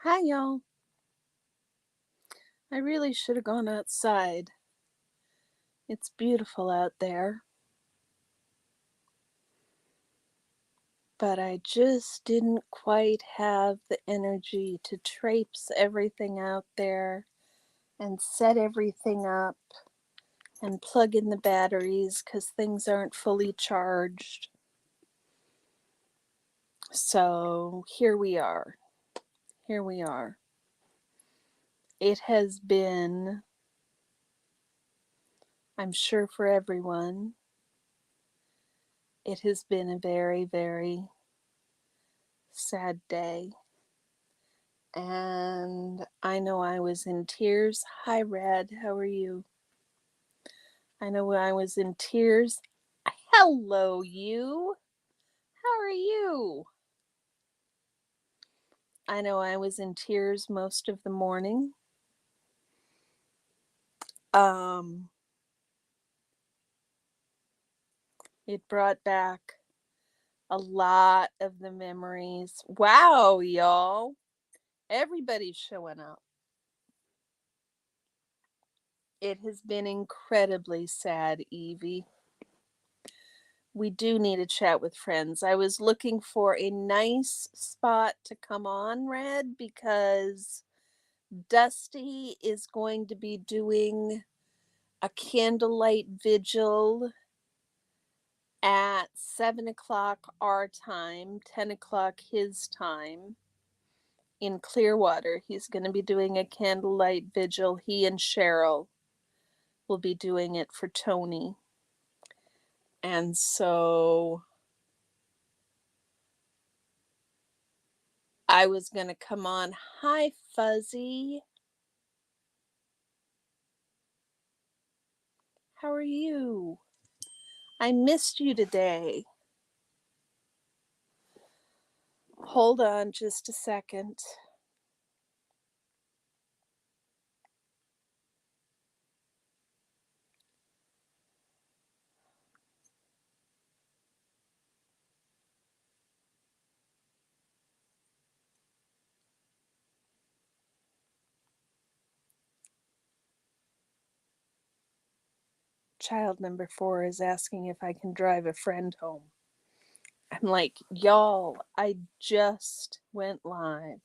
Hi, y'all. I really should have gone outside. It's beautiful out there, but I just didn't quite have the energy to traipse everything out there and set everything up and plug in the batteries because things aren't fully charged. So here we are. Here we are. It has been, I'm sure for everyone, it has been a very, very sad day. And I know I was in tears. Hi, Red. How are you? I know I was in tears. Hello, you. How are you? I know I was in tears most of the morning. Um, it brought back a lot of the memories. Wow, y'all. Everybody's showing up. It has been incredibly sad, Evie. We do need to chat with friends. I was looking for a nice spot to come on, Red, because Dusty is going to be doing a candlelight vigil at 7 o'clock our time, 10 o'clock his time in Clearwater. He's going to be doing a candlelight vigil. He and Cheryl will be doing it for Tony. And so I was going to come on. Hi, Fuzzy. How are you? I missed you today. Hold on just a second. Child number 4 is asking if I can drive a friend home. I'm like, y'all, I just went live.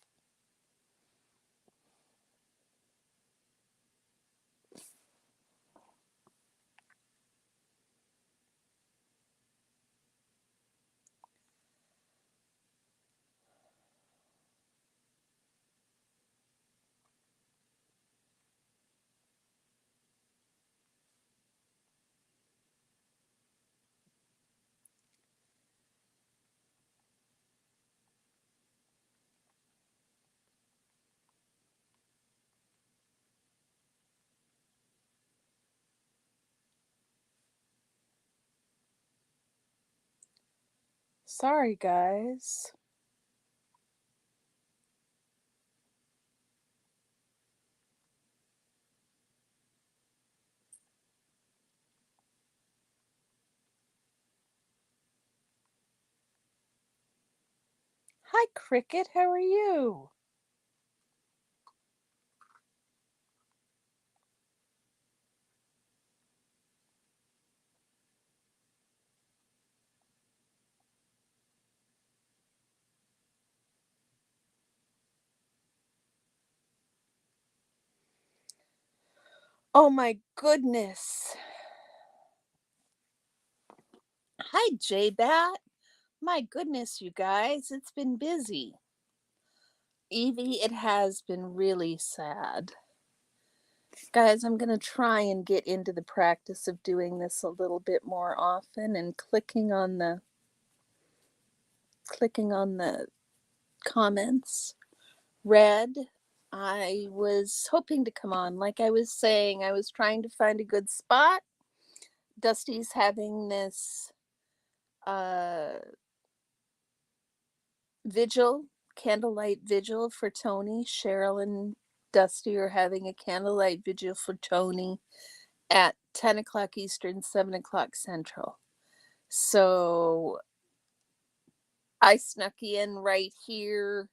Sorry, guys. Hi, Cricket. How are you? Oh my goodness. Hi, J-Bat. My goodness, you guys, it's been busy. Evie, it has been really sad. Guys, I'm going to try and get into the practice of doing this a little bit more often and clicking on the comments. Red, I was hoping to come on. Like I was saying, I was trying to find a good spot. Dusty's having this vigil, candlelight vigil for Tony. Cheryl and Dusty are having a candlelight vigil for Tony at 10 o'clock Eastern, 7 o'clock Central. So I snuck in right here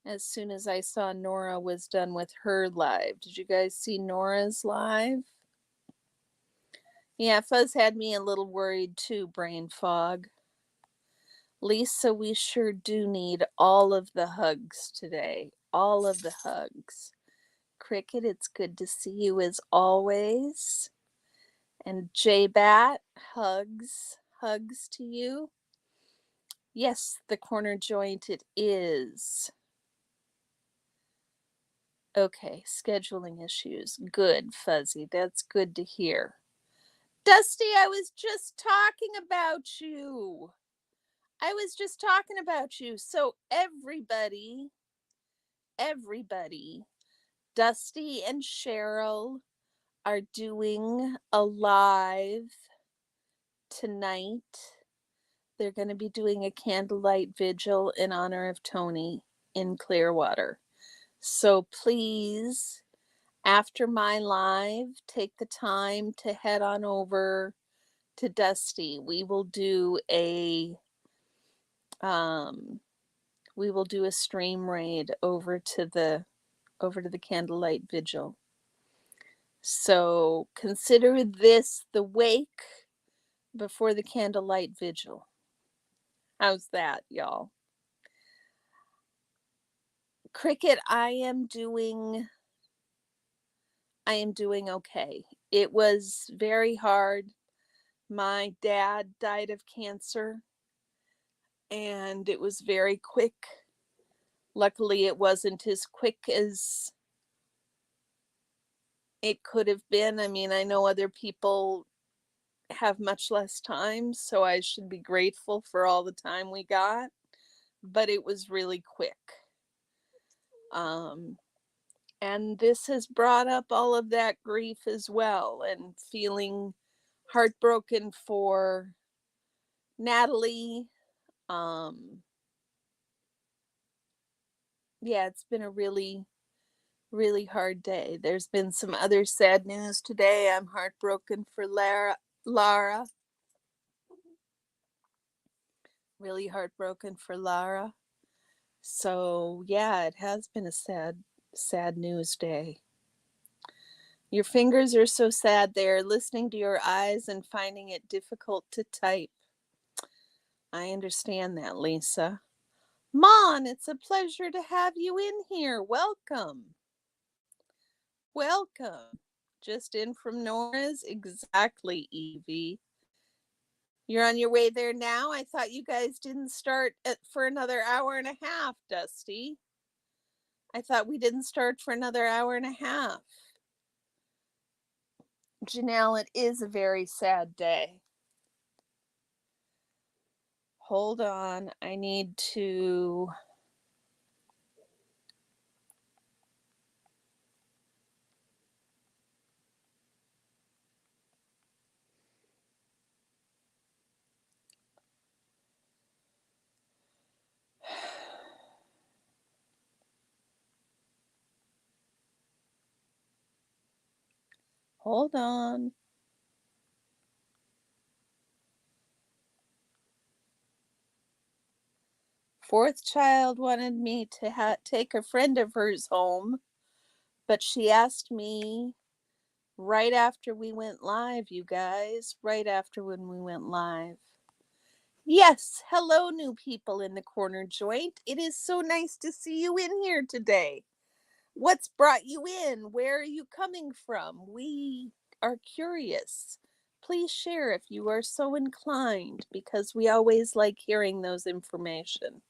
as soon as I saw Nora was done with her live. Did you guys see Nora's live? Yeah, Fuzz had me a little worried too, brain fog. Lisa, we sure do need all of the hugs today. All of the hugs. Cricket, it's good to see you as always. And J-Bat, hugs. Hugs to you. Yes, the corner joint it is. Okay, scheduling issues. Good, Fuzzy. That's good to hear. Dusty, I was just talking about you. So everybody, Dusty and Cheryl are doing a live tonight. They're going to be doing a candlelight vigil in honor of Tony in Clearwater. So please, after my live, take the time to head on over to Dusty. We will do a stream raid over to the candlelight vigil. So consider this the wake before the candlelight vigil. How's that, y'all? Cricket, I am doing okay. It was very hard. My dad died of cancer, and it was very quick. Luckily, it wasn't as quick as it could have been. I mean, I know other people have much less time, so I should be grateful for all the time we got, but it was really quick. And this has brought up all of that grief as well, and feeling heartbroken for Natalie. Yeah, it's been a really, really hard day. There's been some other sad news today. I'm heartbroken for Lara. Really heartbroken for Lara. So, yeah, it has been a sad news day. Your fingers are so sad they're listening to your eyes and finding it difficult to type. I understand that, Lisa. Mon, it's a pleasure to have you in here. Welcome. Welcome. Just in from Nora's? Exactly, Evie. You're on your way there now? I thought you guys didn't start for another hour and a half, Dusty. I thought we didn't start for another hour and a half. Janelle, it is a very sad day. Hold on. I need to... Hold on. Fourth child wanted me to take a friend of hers home, but she asked me right after we went live, you guys. Right after when we went live. Yes, hello, new people in the corner joint. It is so nice to see you in here today. What's brought you in? Where are you coming from? We are curious. Please share if you are so inclined, because we always like hearing those information.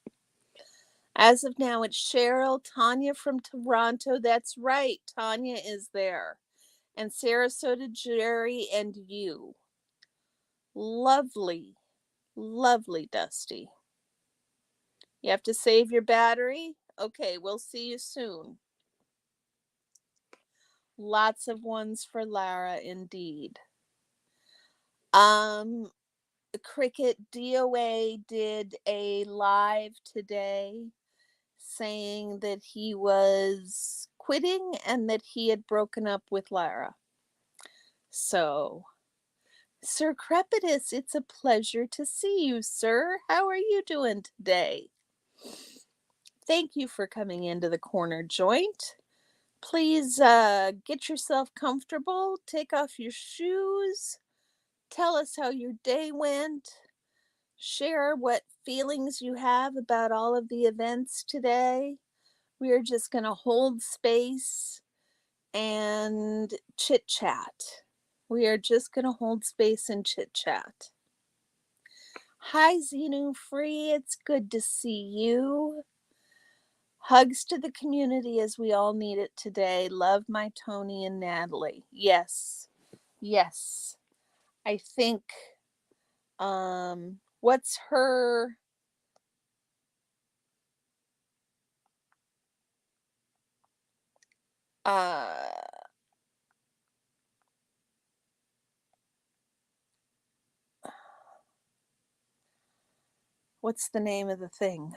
As of now, it's Cheryl, Tanya from Toronto. That's right, Tanya is there. And Sarasota, Jerry, and you. Lovely, lovely, Dusty. You have to save your battery? Okay, we'll see you soon. Lots of ones for Lara, indeed. Cricket DOA did a live today saying that he was quitting and that he had broken up with Lara. So, Sir Crepitus, it's a pleasure to see you, sir. How are you doing today? Thank you for coming into the corner joint. Please get yourself comfortable, take off your shoes, tell us how your day went, share what feelings you have about all of the events today. We are just going to hold space and chit chat. We are just going to hold space and chit chat. Hi, Xenu Free. It's good to see you. Hugs to the community as we all need it today. Love my Tony and Natalie. Yes. Yes. I think what's her uh what's the name of the thing?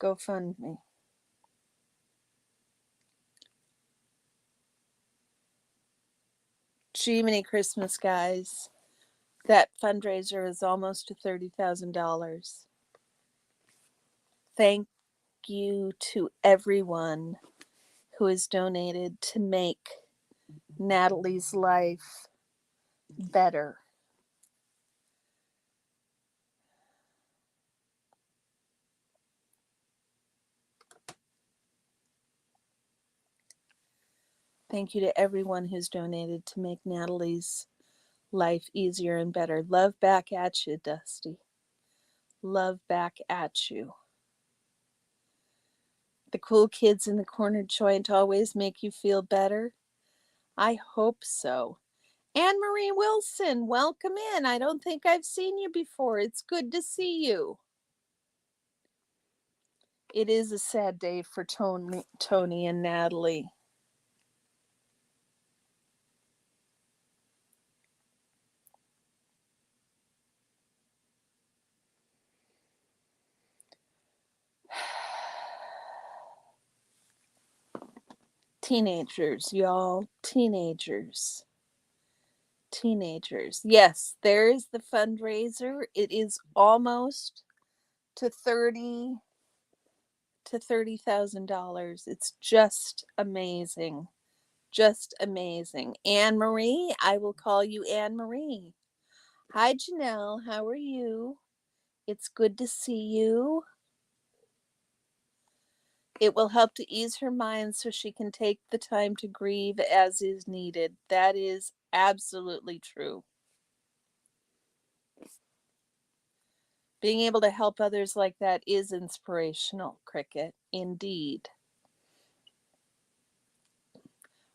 GoFundMe. Jiminy Christmas, guys. That fundraiser is almost to $30,000. Thank you to everyone who has donated to make Natalie's life better. Thank you to everyone who's donated to make Natalie's life easier and better. Love back at you, Dusty. Love back at you. The cool kids in the corner joint always make you feel better. I hope so. Anne Marie Wilson, welcome in. I don't think I've seen you before. It's good to see you. It is a sad day for Tony and Natalie. Teenagers, y'all. Teenagers. Teenagers. Yes, there is the fundraiser. It is almost to $30,000. It's just amazing. Just amazing. Anne Marie, I will call you Anne Marie. Hi, Janelle. How are you? It's good to see you. It will help to ease her mind so she can take the time to grieve as is needed. That is absolutely true. Being able to help others like that is inspirational, Cricket. Indeed.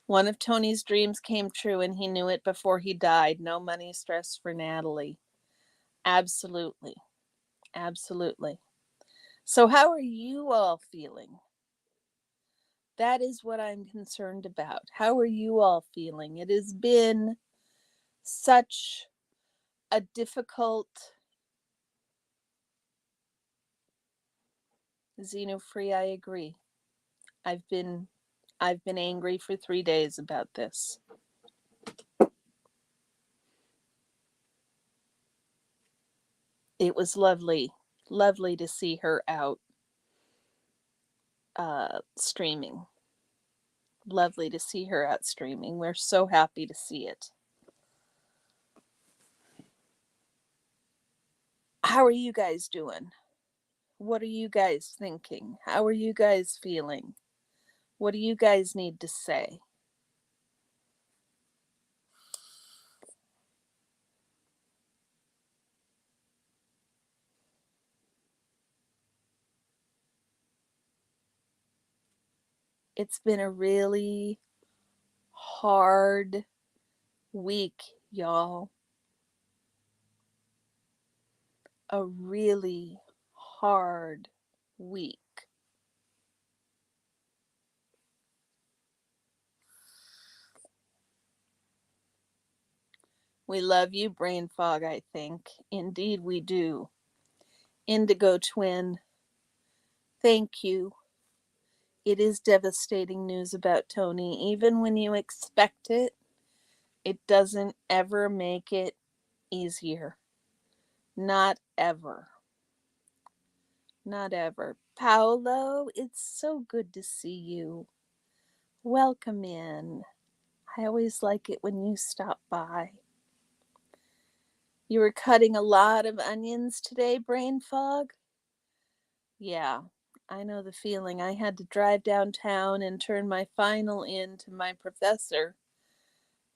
One of Tony's dreams came true and he knew it before he died. No money stress for Natalie. Absolutely. Absolutely. So, how are you all feeling? That is what I'm concerned about. How are you all feeling? It has been such a difficult Xenofree, I agree. I've been angry for 3 days about this. It was lovely to see her out streaming. Lovely to see her out streaming. We're so happy to see it. How are you guys doing? What are you guys thinking? How are you guys feeling? What do you guys need to say? It's been a really hard week, y'all. A really hard week. We love you, Brain Fog, I think. Indeed, we do. Indigo Twin, thank you. It is devastating news about Tony. Even when you expect it, it doesn't ever make it easier. Not ever. not ever. Paolo, it's so good to see you. Welcome in. I always like it when you stop by. You were cutting a lot of onions today, brain fog? Yeah, I know the feeling. I had to drive downtown and turn my final in to my professor,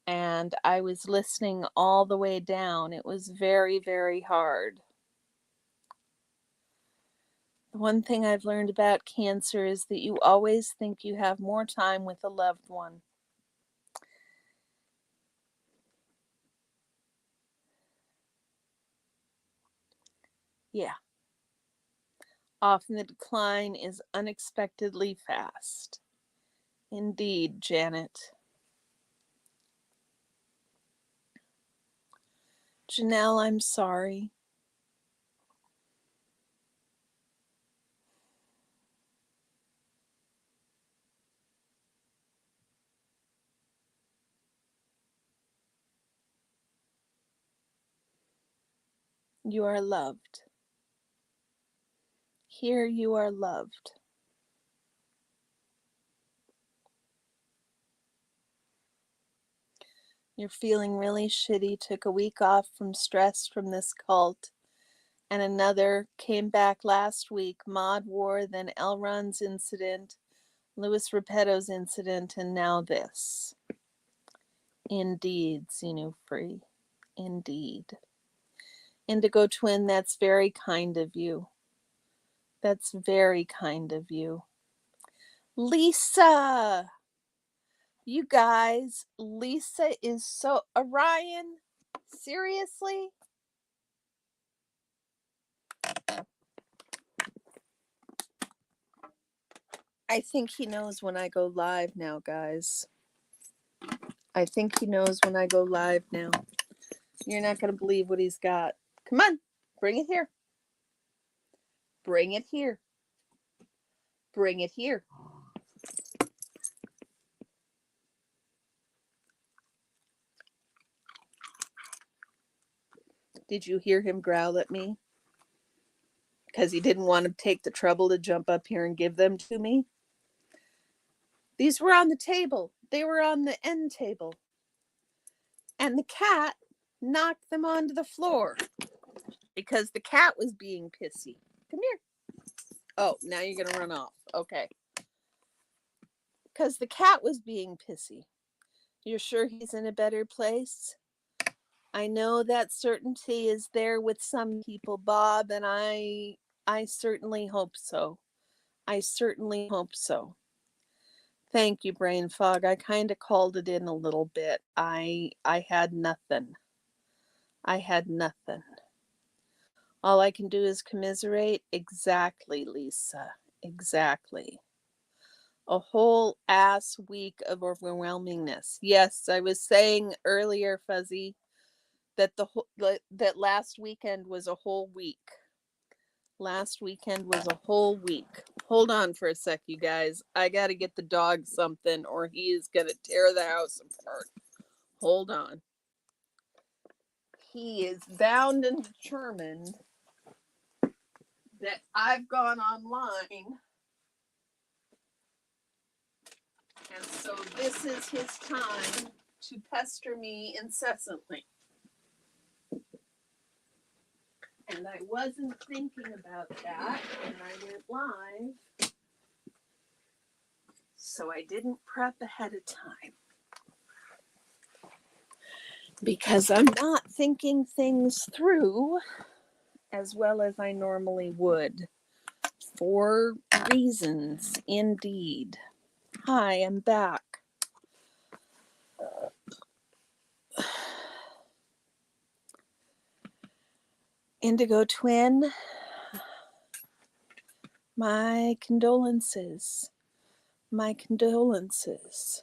and I was listening all the way down. It was very, very hard. The one thing I've learned about cancer is that you always think you have more time with a loved one. Yeah. Often the decline is unexpectedly fast. Indeed, Janet. Janelle, I'm sorry. You are loved. Here you are loved. You're feeling really shitty, took a week off from stress from this cult, and another came back last week. Mod War, then Elron's incident, Louis Repetto's incident, and now this. Indeed, Xenu Free. Indeed. Indigo Twin, that's very kind of you. That's very kind of you. Lisa! You guys, Lisa is so. Orion? Seriously? I think he knows when I go live now, guys. I think he knows when I go live now. You're not going to believe what he's got. Come on, bring it here. Bring it here. Bring it here. Did you hear him growl at me? Because he didn't want to take the trouble to jump up here and give them to me? These were on the table. They were on the end table. And the cat knocked them onto the floor because the cat was being pissy. Come here. Oh, now you're going to run off. Okay. Because the cat was being pissy. You're sure he's in a better place? I know that certainty is there with some people, Bob, and I certainly hope so. I certainly hope so. Thank you, Brain Fog. I kind of called it in a little bit. I had nothing. I had nothing. All I can do is commiserate. Exactly, Lisa. Exactly. A whole ass week of overwhelmingness. Yes, I was saying earlier, Fuzzy, that that last weekend was a whole week. Last weekend was a whole week. Hold on for a sec, you guys. I gotta get the dog something or he is gonna tear the house apart. Hold on. He is bound and determined that I've gone online, and so this is his time to pester me incessantly. And I wasn't thinking about that when I went live, so I didn't prep ahead of time. Because I'm not thinking things through as well as I normally would. For reasons, indeed. Hi, I'm back. Indigo Twin, my condolences. My condolences.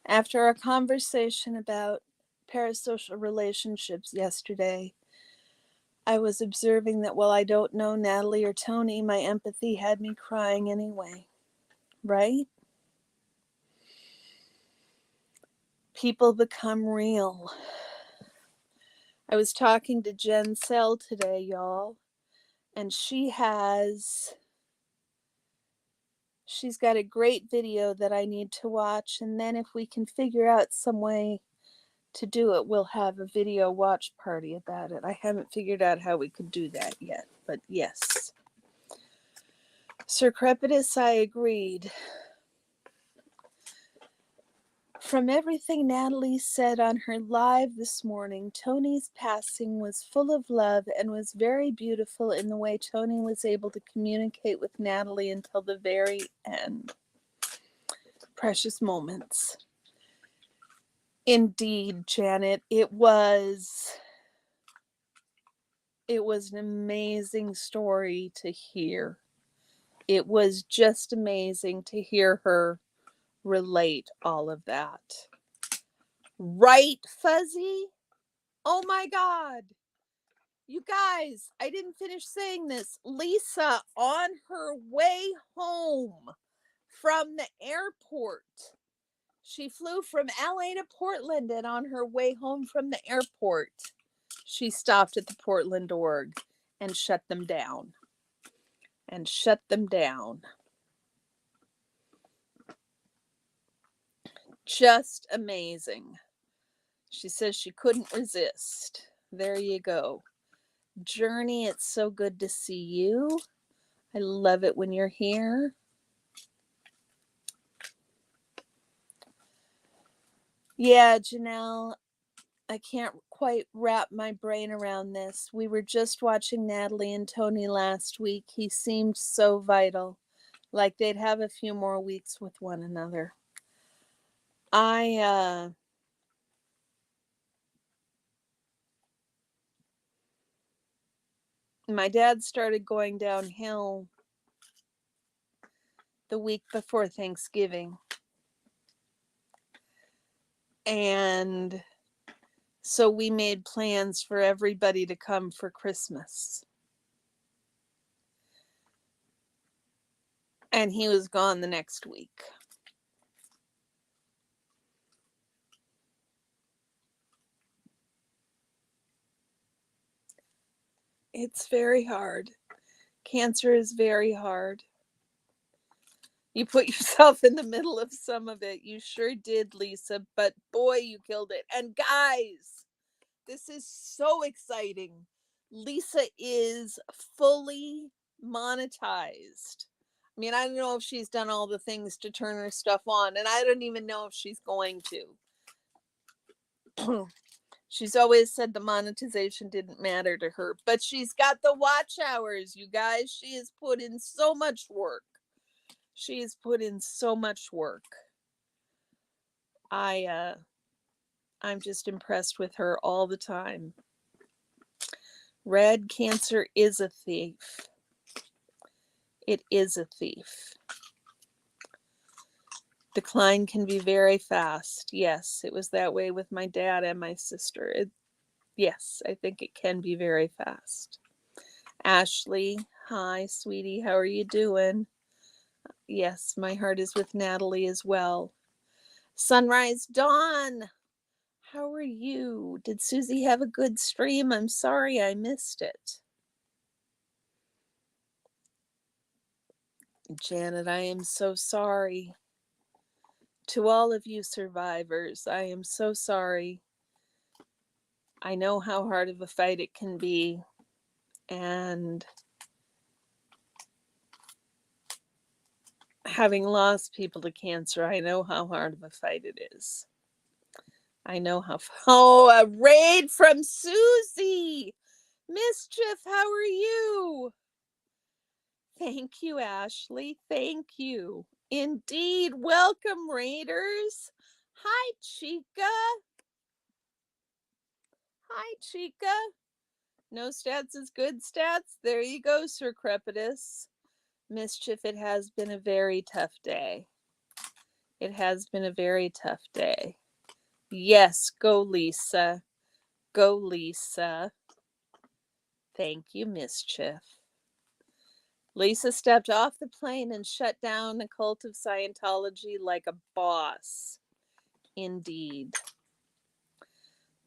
After our conversation about parasocial relationships yesterday, I was observing that while I don't know Natalie or Tony, my empathy had me crying anyway. Right? People become real. I was talking to Jen Sell today, y'all, And she's got a great video that I need to watch. And then if we can figure out some way to do it, we'll have a video watch party about it. I haven't figured out how we could do that yet, but yes. Sir Crepitus, I agreed. From everything Natalie said on her live this morning, Tony's passing was full of love and was very beautiful in the way Tony was able to communicate with Natalie until the very end. Precious moments. Indeed, Janet, it was an amazing story to hear. It was just amazing to hear her relate all of that. Right, Fuzzy? Oh my God. You guys, I didn't finish saying this. Lisa, on her way home from the airport, she flew from LA to Portland, and on her way home from the airport, she stopped at the Portland org and shut them down. Just amazing. She says she couldn't resist. There you go. Journey, it's so good to see you. I love it when you're here. Yeah, Janelle, I can't quite wrap my brain around this. We were just watching Natalie and Tony last week. He seemed so vital, like they'd have a few more weeks with one another. My dad started going downhill the week before Thanksgiving. And so we made plans for everybody to come for Christmas. And he was gone the next week. It's very hard. Cancer is very hard. You put yourself in the middle of some of it. You sure did, Lisa. But boy, you killed it. And guys, this is so exciting. Lisa is fully monetized. I mean, I don't know if she's done all the things to turn her stuff on, and I don't even know if she's going to. She's always said the monetization didn't matter to her, but she's got the watch hours, you guys. She has put in so much work. I'm just impressed with her all the time. Red, cancer is a thief. It is a thief. Decline can be very fast. Yes, it was that way with my dad and my sister. Yes, I think it can be very fast. Ashley, hi, sweetie. How are you doing? Yes, my heart is with Natalie as well. Sunrise Dawn, how are you? Did Susie have a good stream? I'm sorry I missed it. Janet, I am so sorry. To all of you survivors, I am so sorry. I know how hard of a fight it can be, and having lost people to cancer, I know how hard of a fight it is. I know how. Oh, a raid from Susie! Mischief, how are you? Thank you, Ashley. Thank you. Indeed. Welcome, Raiders. Hi, Chica. Hi, Chica. No stats is good stats. There you go, Sir Crepitus. Mischief, it has been a very tough day. It has been a very tough day. Yes, go, Lisa. Go, Lisa. Thank you, Mischief. Lisa stepped off the plane and shut down the cult of Scientology like a boss. Indeed.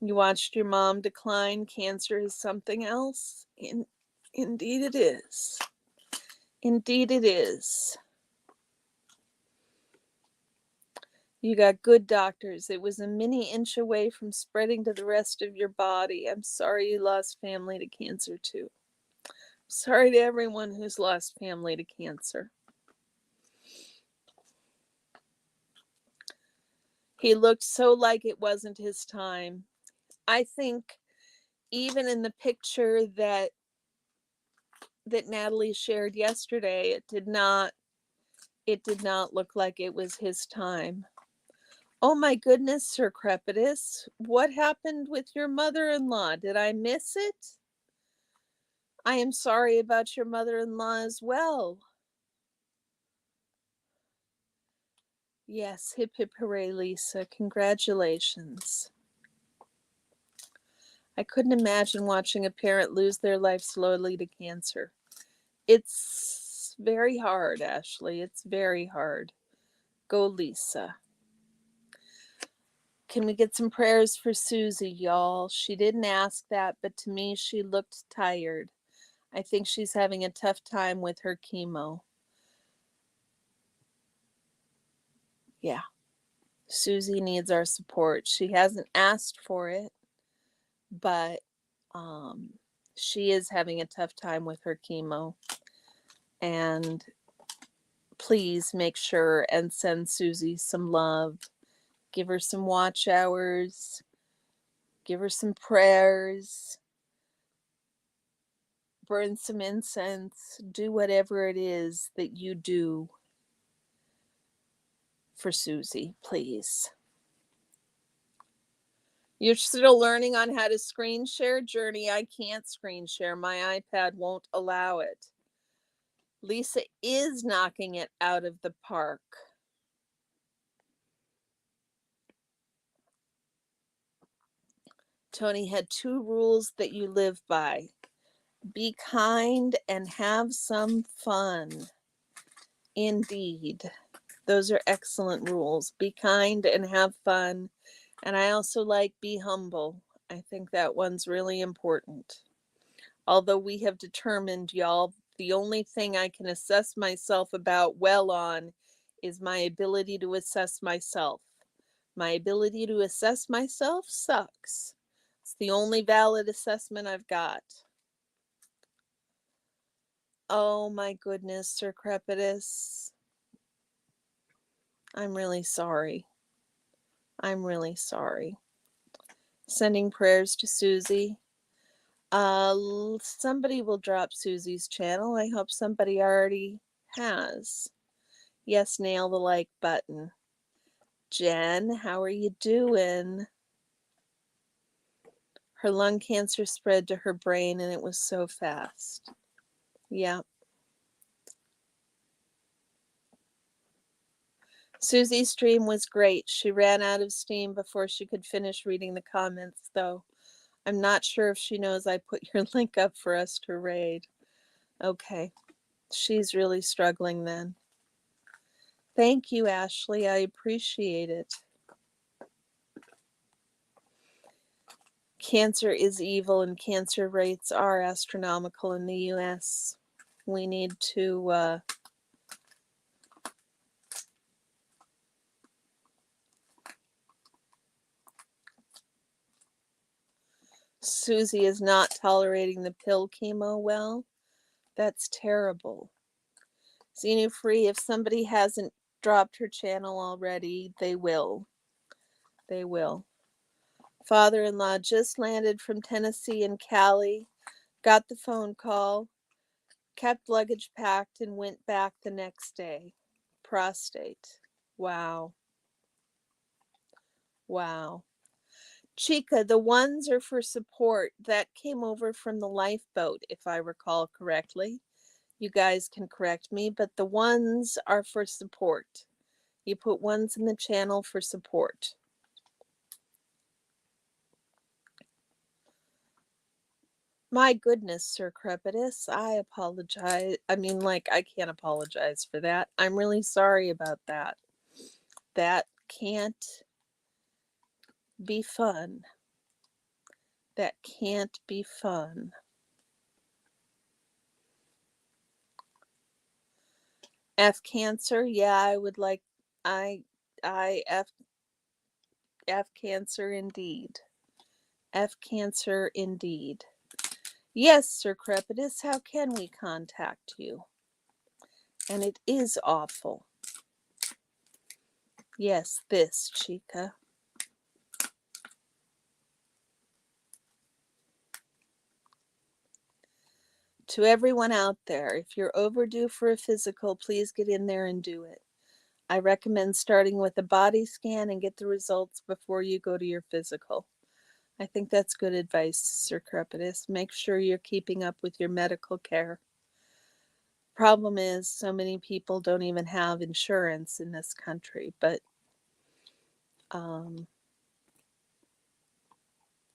You watched your mom decline. Cancer is something else. Indeed it is. Indeed it is. You got good doctors. It was a mini inch away from spreading to the rest of your body. I'm sorry you lost family to cancer too. Sorry to everyone who's lost family to cancer. He looked so like it wasn't his time. I think even in the picture that Natalie shared yesterday, it did not look like it was his time. Oh my goodness, Sir Crepitus, what happened with your mother-in-law? Did I miss it? I am sorry about your mother-in-law as well. Yes, hip hip hooray, Lisa. Congratulations. I couldn't imagine watching a parent lose their life slowly to cancer. It's very hard, Ashley. It's very hard. Go, Lisa. Can we get some prayers for Susie, y'all? She didn't ask that, but to me, she looked tired. I think she's having a tough time with her chemo. Yeah. Susie needs our support. She hasn't asked for it, but she is having a tough time with her chemo. And please make sure and send Susie some love. Give her some watch hours. Give her some prayers. Burn some incense. Do whatever it is that you do for Susie, please. You're still learning on how to screen share, Journey. I can't screen share. My iPad won't allow it. Lisa is knocking it out of the park. Tony had 2 rules that you live by. Be kind and have some fun. Indeed. Those are excellent rules. Be kind and have fun. And I also like be humble. I think that one's really important. Although we have determined, y'all, the only thing I can assess myself about well on is my ability to assess myself. My ability to assess myself sucks. It's the only valid assessment I've got. Oh my goodness, Sir Crepitus. I'm really sorry. I'm really sorry. Sending prayers to Susie. Somebody will drop Susie's channel. I hope somebody already has. Yes, nail the like button. Jen, how are you doing? Her lung cancer spread to her brain and it was so fast. Yeah. Susie's stream was great. She ran out of steam before she could finish reading the comments, though. I'm not sure if she knows I put your link up for us to raid. Okay. She's really struggling then. Thank you, Ashley. I appreciate it. Cancer is evil and cancer rates are astronomical in the US. We need to Susie is not tolerating the pill chemo well. That's terrible. Xenu Free, if somebody hasn't dropped her channel already, they will. They will. Father-in-law just landed from Tennessee and Cali, got the phone call, kept luggage packed, and went back the next day. Prostate. Wow. Wow. Chica, the ones are for support. That came over from the lifeboat, if I recall correctly. You guys can correct me, but the ones are for support. You put ones in the channel for support. My goodness, Sir Crepitus, I apologize. I mean, like, I can't apologize for that. I'm really sorry about that. That can't be fun. That can't be fun. F cancer, yeah, I would like, F cancer indeed. F cancer indeed. Yes, Sir Crepidus, how can we contact you? And it is awful. Yes, this, Chica. To everyone out there, if you're overdue for a physical, please get in there and do it. I recommend starting with a body scan and get the results before you go to your physical. I think that's good advice, Sir Crepidus. Make sure you're keeping up with your medical care. Problem is, so many people don't even have insurance in this country, but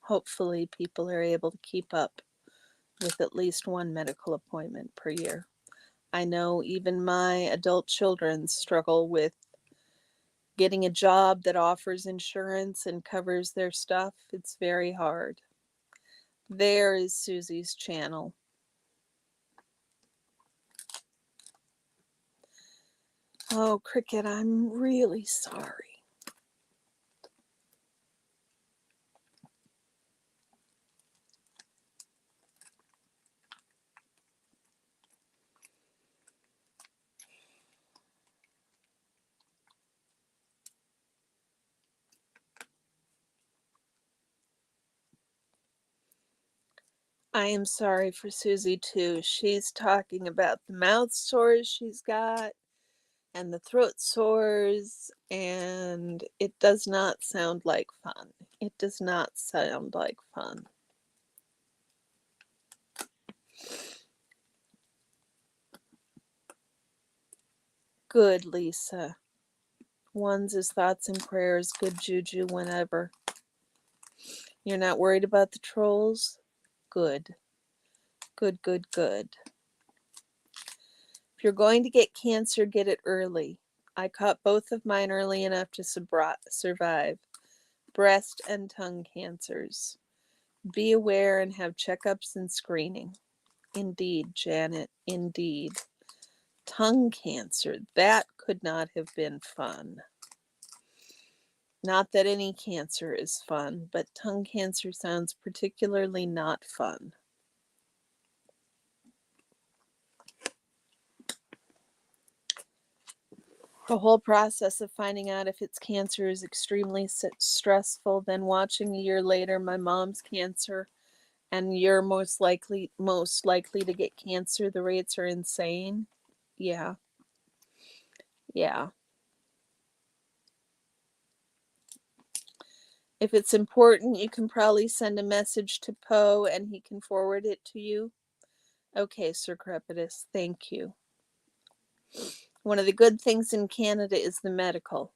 hopefully people are able to keep up with at least one medical appointment per year. I know even my adult children struggle with getting a job that offers insurance and covers their stuff. It's very hard. There is Susie's channel. Oh, Cricket, I'm really sorry. I am sorry for Susie too. She's talking about the mouth sores she's got and the throat sores, and it does not sound like fun. It does not sound like fun. Good, Lisa. One's his thoughts and prayers, good juju whenever. You're not worried about the trolls? Good. Good, good, good. If you're going to get cancer, get it early. I caught both of mine early enough to survive. Breast and tongue cancers. Be aware and have checkups and screening. Indeed, Janet, indeed. Tongue cancer, that could not have been fun. Not that any cancer is fun, but tongue cancer sounds particularly not fun. The whole process of finding out if it's cancer is extremely stressful. Then watching a year later my mom's cancer, and you're most likely to get cancer. The rates are insane. Yeah. Yeah. If it's important, you can probably send a message to Poe and he can forward it to you. Okay, Sir Crepidus, thank you. One of the good things in Canada is the medical.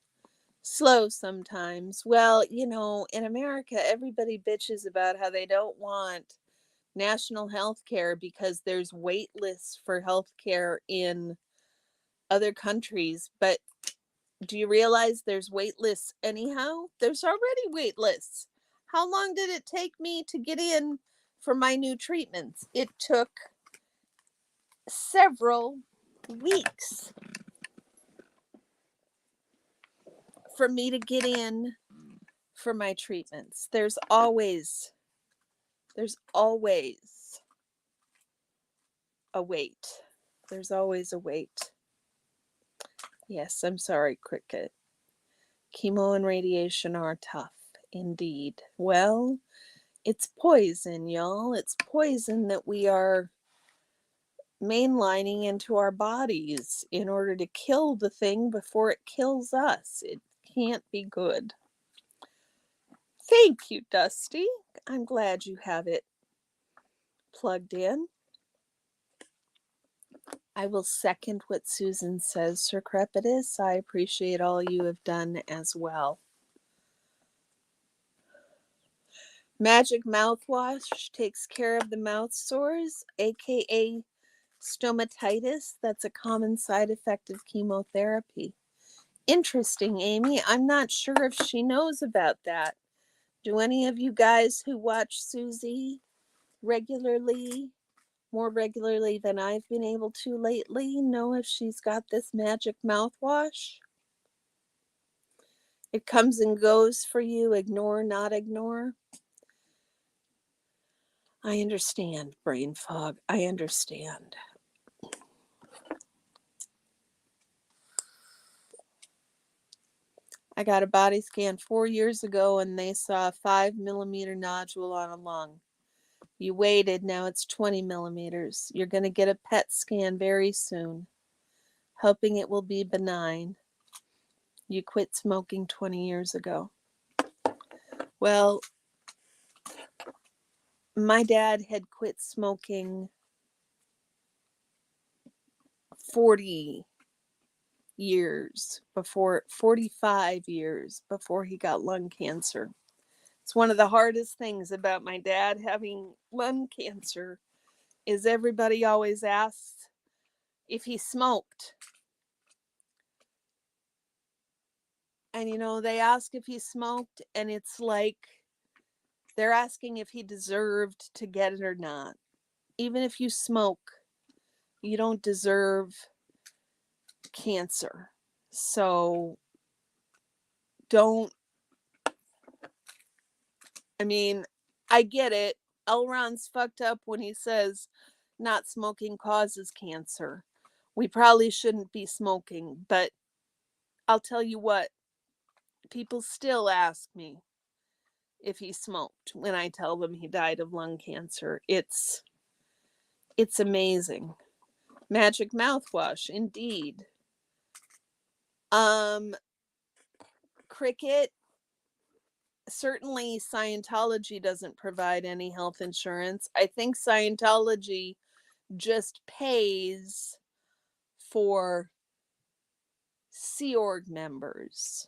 Slow sometimes. Well, you know, in America, everybody bitches about how they don't want national health care because there's wait lists for health care in other countries. But do you realize there's wait lists anyhow? There's already wait lists. How long did it take me to get in for my new treatments? It took several weeks for me to get in for my treatments. There's always a wait. There's always a wait. Yes, I'm sorry, Cricket. Chemo and radiation are tough, indeed. Well, it's poison, y'all. It's poison that we are mainlining into our bodies in order to kill the thing before it kills us. It can't be good. Thank you, Dusty. I'm glad you have it plugged in. I will second what Susan says, Sir Crepidus. I appreciate all you have done as well. Magic mouthwash takes care of the mouth sores, aka stomatitis. That's a common side effect of chemotherapy. Interesting, Amy. I'm not sure if she knows about that. Do any of you guys who watch Susie regularly more regularly than I've been able to lately, know if she's got this magic mouthwash. It comes and goes for you, ignore, not ignore. I understand, brain fog. I understand. I got a body scan 4 years ago and they saw a 5 millimeter nodule on a lung. You waited, now it's 20 millimeters. You're going to get a PET scan very soon, hoping it will be benign. You quit smoking 20 years ago. Well, my dad had quit smoking 40 years before, 45 years before he got lung cancer. It's one of the hardest things about my dad having lung cancer is everybody always asks if he smoked. And they ask if he smoked, and it's like they're asking if he deserved to get it or not. Even if you smoke, you don't deserve cancer. So don't, I get it. L. Ron's fucked up when he says not smoking causes cancer. We probably shouldn't be smoking, but I'll tell you what, people still ask me if he smoked when I tell them he died of lung cancer. It's amazing. Magic mouthwash, indeed. Cricket, certainly Scientology doesn't provide any health insurance. I think Scientology just pays for Sea Org members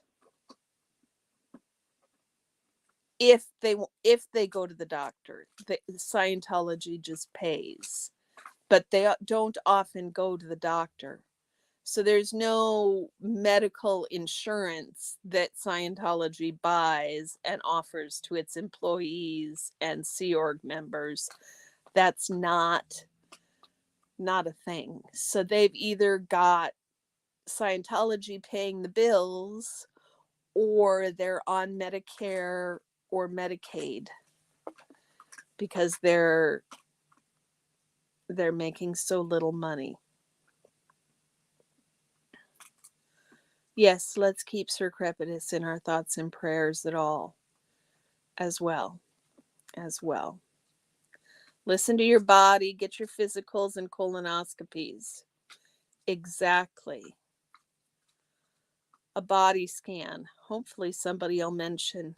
if they go to the doctor. Scientology just pays, but they don't often go to the doctor. So there's no medical insurance that Scientology buys and offers to its employees and Sea Org members. That's not a thing. So they've either got Scientology paying the bills, or they're on Medicare or Medicaid because they're making so little money. Yes, let's keep Sir Crepitus in our thoughts and prayers at all, as well. Listen to your body, get your physicals and colonoscopies. Exactly. A body scan. Hopefully somebody will mention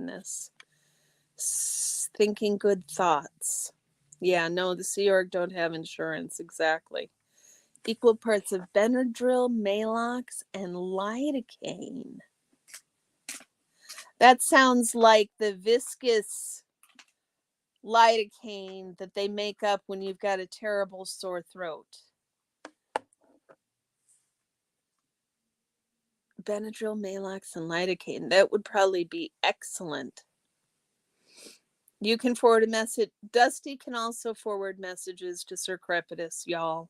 this. Thinking good thoughts. Yeah, no, the Sea Org don't have insurance. Exactly. Equal parts of Benadryl, Maalox, and lidocaine. That sounds like the viscous lidocaine that they make up when you've got a terrible sore throat. Benadryl, Maalox, and lidocaine. That would probably be excellent. You can forward a message. Dusty can also forward messages to Sir Crepitus, y'all.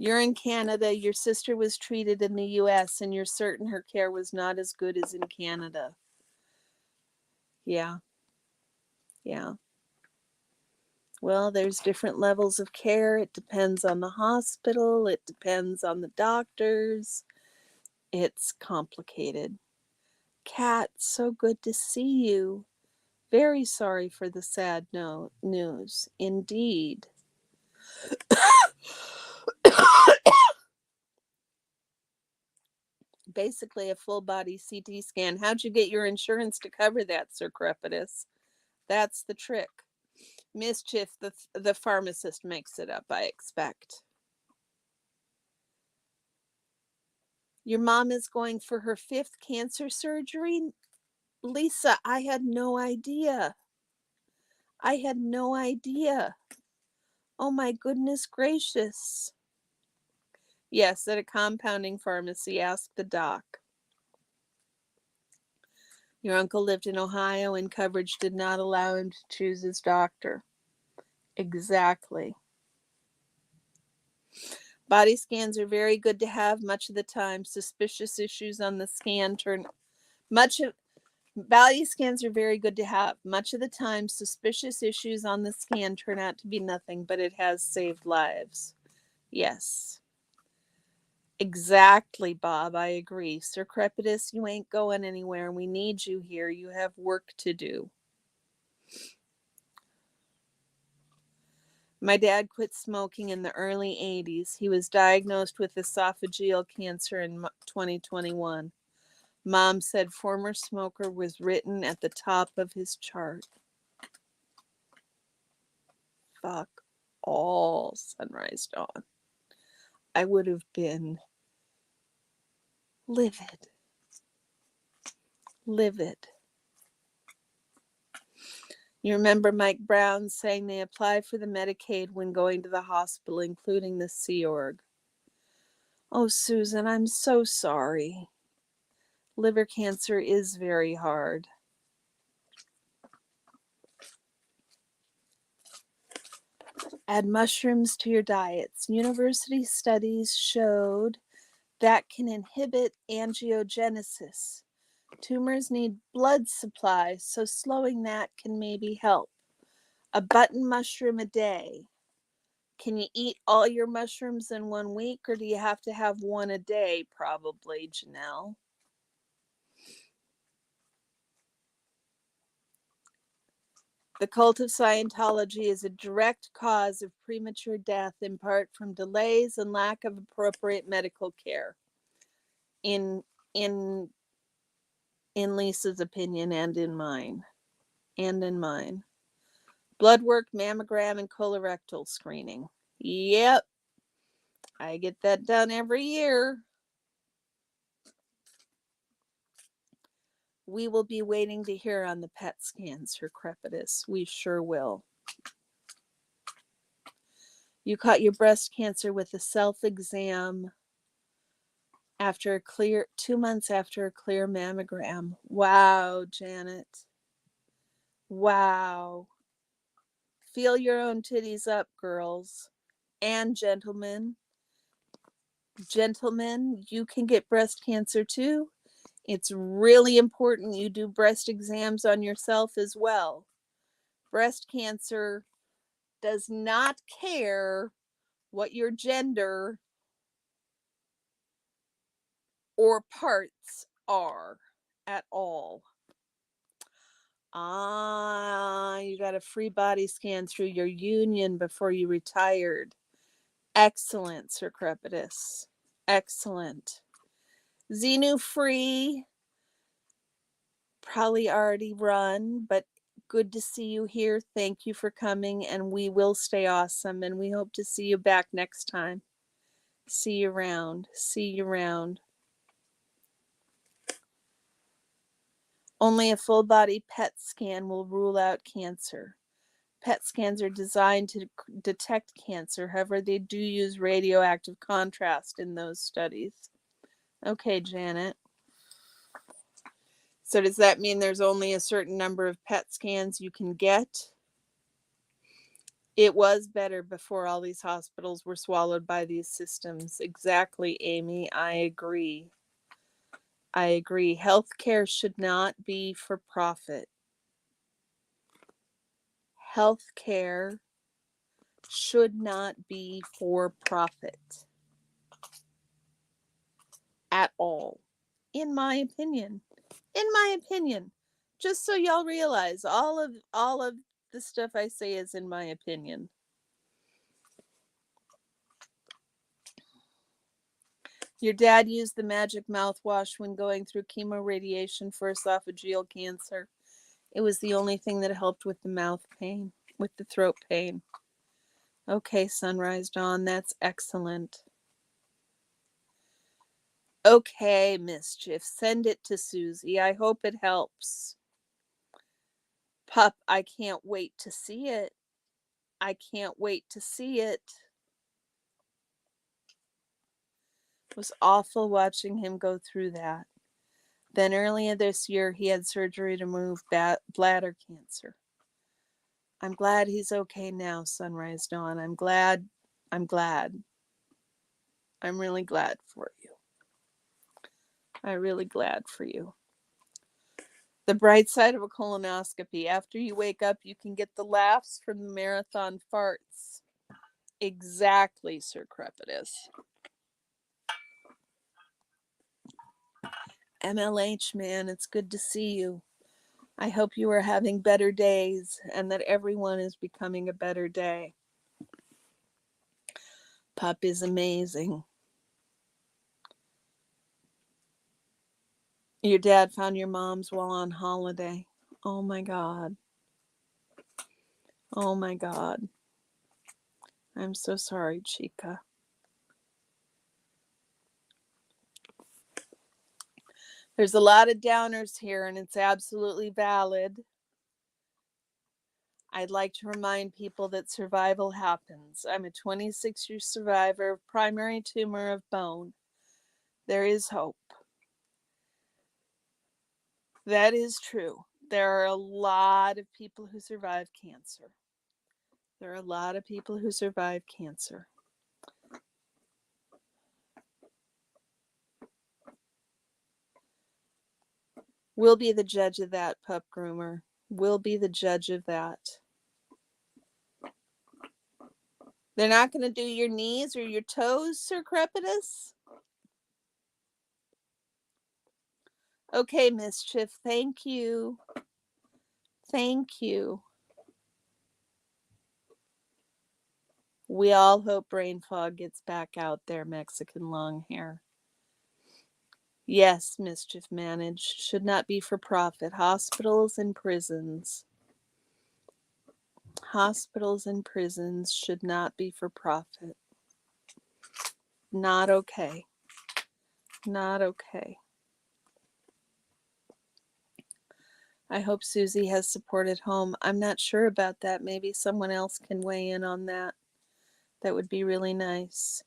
You're in Canada. Your sister was treated in the US, and you're certain her care was not as good as in Canada. Yeah. Well, there's different levels of care. It depends on the hospital. It depends on the doctors. It's complicated. Kat, so good to see you. Very sorry for the sad news. Indeed. Basically a full body CT scan. How'd you get your insurance to cover that, Sir Crepitus? That's the trick. Mischief, the pharmacist makes it up, I expect. Your mom is going for her 5th cancer surgery? Lisa, I had no idea. Oh my goodness gracious. Yes, at a compounding pharmacy. Ask the doc. Your uncle lived in Ohio and coverage did not allow him to choose his doctor. Exactly. Body scans are very good to have. Much of the time, suspicious issues on the scan turn body scans are very good to have. Much of the time, suspicious issues on the scan turn out to be nothing, but it has saved lives. Yes. Exactly, Bob. I agree. Sir Crepitus, you ain't going anywhere. We need you here. You have work to do. My dad quit smoking in the early 80s. He was diagnosed with esophageal cancer in 2021. Mom said former smoker was written at the top of his chart. Fuck all, Sunrise Dawn. I would have been livid. Livid. You remember Mike Brown saying they apply for the Medicaid when going to the hospital, including the Sea Org. Oh, Susan, I'm so sorry. Liver cancer is very hard. Add mushrooms to your diets. University studies showed that can inhibit angiogenesis. Tumors need blood supply, so slowing that can maybe help. A button mushroom a day. Can you eat all your mushrooms in 1 week, or do you have to have one a day? Probably, Janelle. The cult of Scientology is a direct cause of premature death, in part from delays and lack of appropriate medical care. In Lisa's opinion and in mine. Blood work, mammogram, and colorectal screening. Yep. I get that done every year. We will be waiting to hear on the PET scans, Sir Crepitus. We sure will. You caught your breast cancer with a self-exam after a clear 2 months after a clear mammogram. Wow, Janet. Wow. Feel your own titties up, girls and gentlemen. Gentlemen, you can get breast cancer too. It's really important you do breast exams on yourself as well. Breast cancer does not care what your gender or parts are at all. You got a free body scan through your union before you retired. Excellent, Sir Crepitus. Excellent. Xenu free. Probably already run, but good to see you here. Thank you for coming, and we will stay awesome, and we hope to see you back next time. See you around. See you around. Only a full body PET scan will rule out cancer. PET scans are designed to detect cancer. However, they do use radioactive contrast in those studies. Okay, Janet. So does that mean there's only a certain number of PET scans you can get? It was better before all these hospitals were swallowed by these systems. Exactly, Amy. I agree. I agree. Healthcare should not be for profit. Healthcare should not be for profit at all, in my opinion. In my opinion. Just so y'all realize, all of the stuff I say is in my opinion. Your dad used the magic mouthwash when going through chemoradiation for esophageal cancer. It was the only thing that helped with the mouth pain, with the throat pain. Okay, Sunrise Dawn, that's excellent. Okay, Mischief, send it to Susie. I hope it helps. Pup, I can't wait to see it. I can't wait to see it. It was awful watching him go through that. Then earlier this year, he had surgery to remove bladder cancer. I'm glad he's okay now, Sunrise Dawn. I'm glad. I'm really glad for you. I'm really glad for you. The bright side of a colonoscopy. After you wake up, you can get the laughs from the marathon farts. Exactly, Sir Crepitus. MLH, man, it's good to see you. I hope you are having better days and that everyone is becoming a better day. Pup is amazing. Your dad found your mom's while on holiday. Oh my God. Oh my God. I'm so sorry, Chica. There's a lot of downers here, and it's absolutely valid. I'd like to remind people that survival happens. I'm a 26-year survivor of primary tumor of bone. There is hope. That is true. There are a lot of people who survive cancer. There are a lot of people who survive cancer. We'll be the judge of that, Pup Groomer. We'll be the judge of that. They're not going to do your knees or your toes, Sir Crepitus? Okay, Mischief. Thank you. Thank you. We all hope brain fog gets back out there, Mexican long hair. Yes, Mischief managed. Should not be for profit. Hospitals and prisons. Hospitals and prisons should not be for profit. Not okay. Not okay. I hope Susie has support at home. I'm not sure about that. Maybe someone else can weigh in on that. That would be really nice.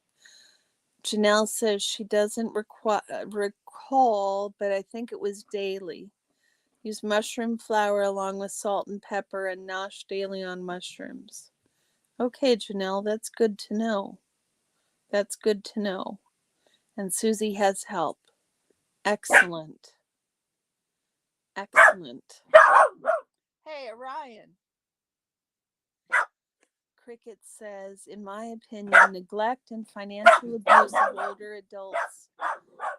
Janelle says she doesn't recall, but I think it was daily. Use mushroom flour along with salt and pepper and nosh daily on mushrooms. Okay, Janelle, that's good to know. That's good to know. And Susie has help. Excellent. Excellent. Hey, Orion. Cricket says, in my opinion, neglect and financial abuse of older adults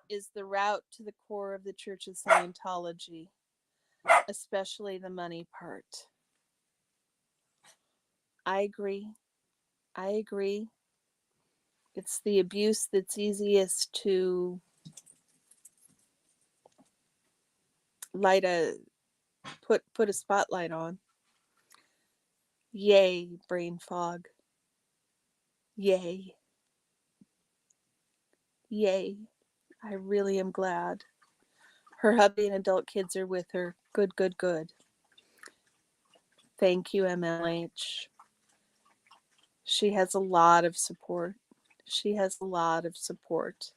is the route to the core of the Church of Scientology, especially the money part. I agree. I agree. It's the abuse that's easiest to put a spotlight on. Yay, brain fog. Yay. Yay. I really am glad. Her hubby and adult kids are with her. Good, good, good. Thank you, MLH. She has a lot of support. She has a lot of support.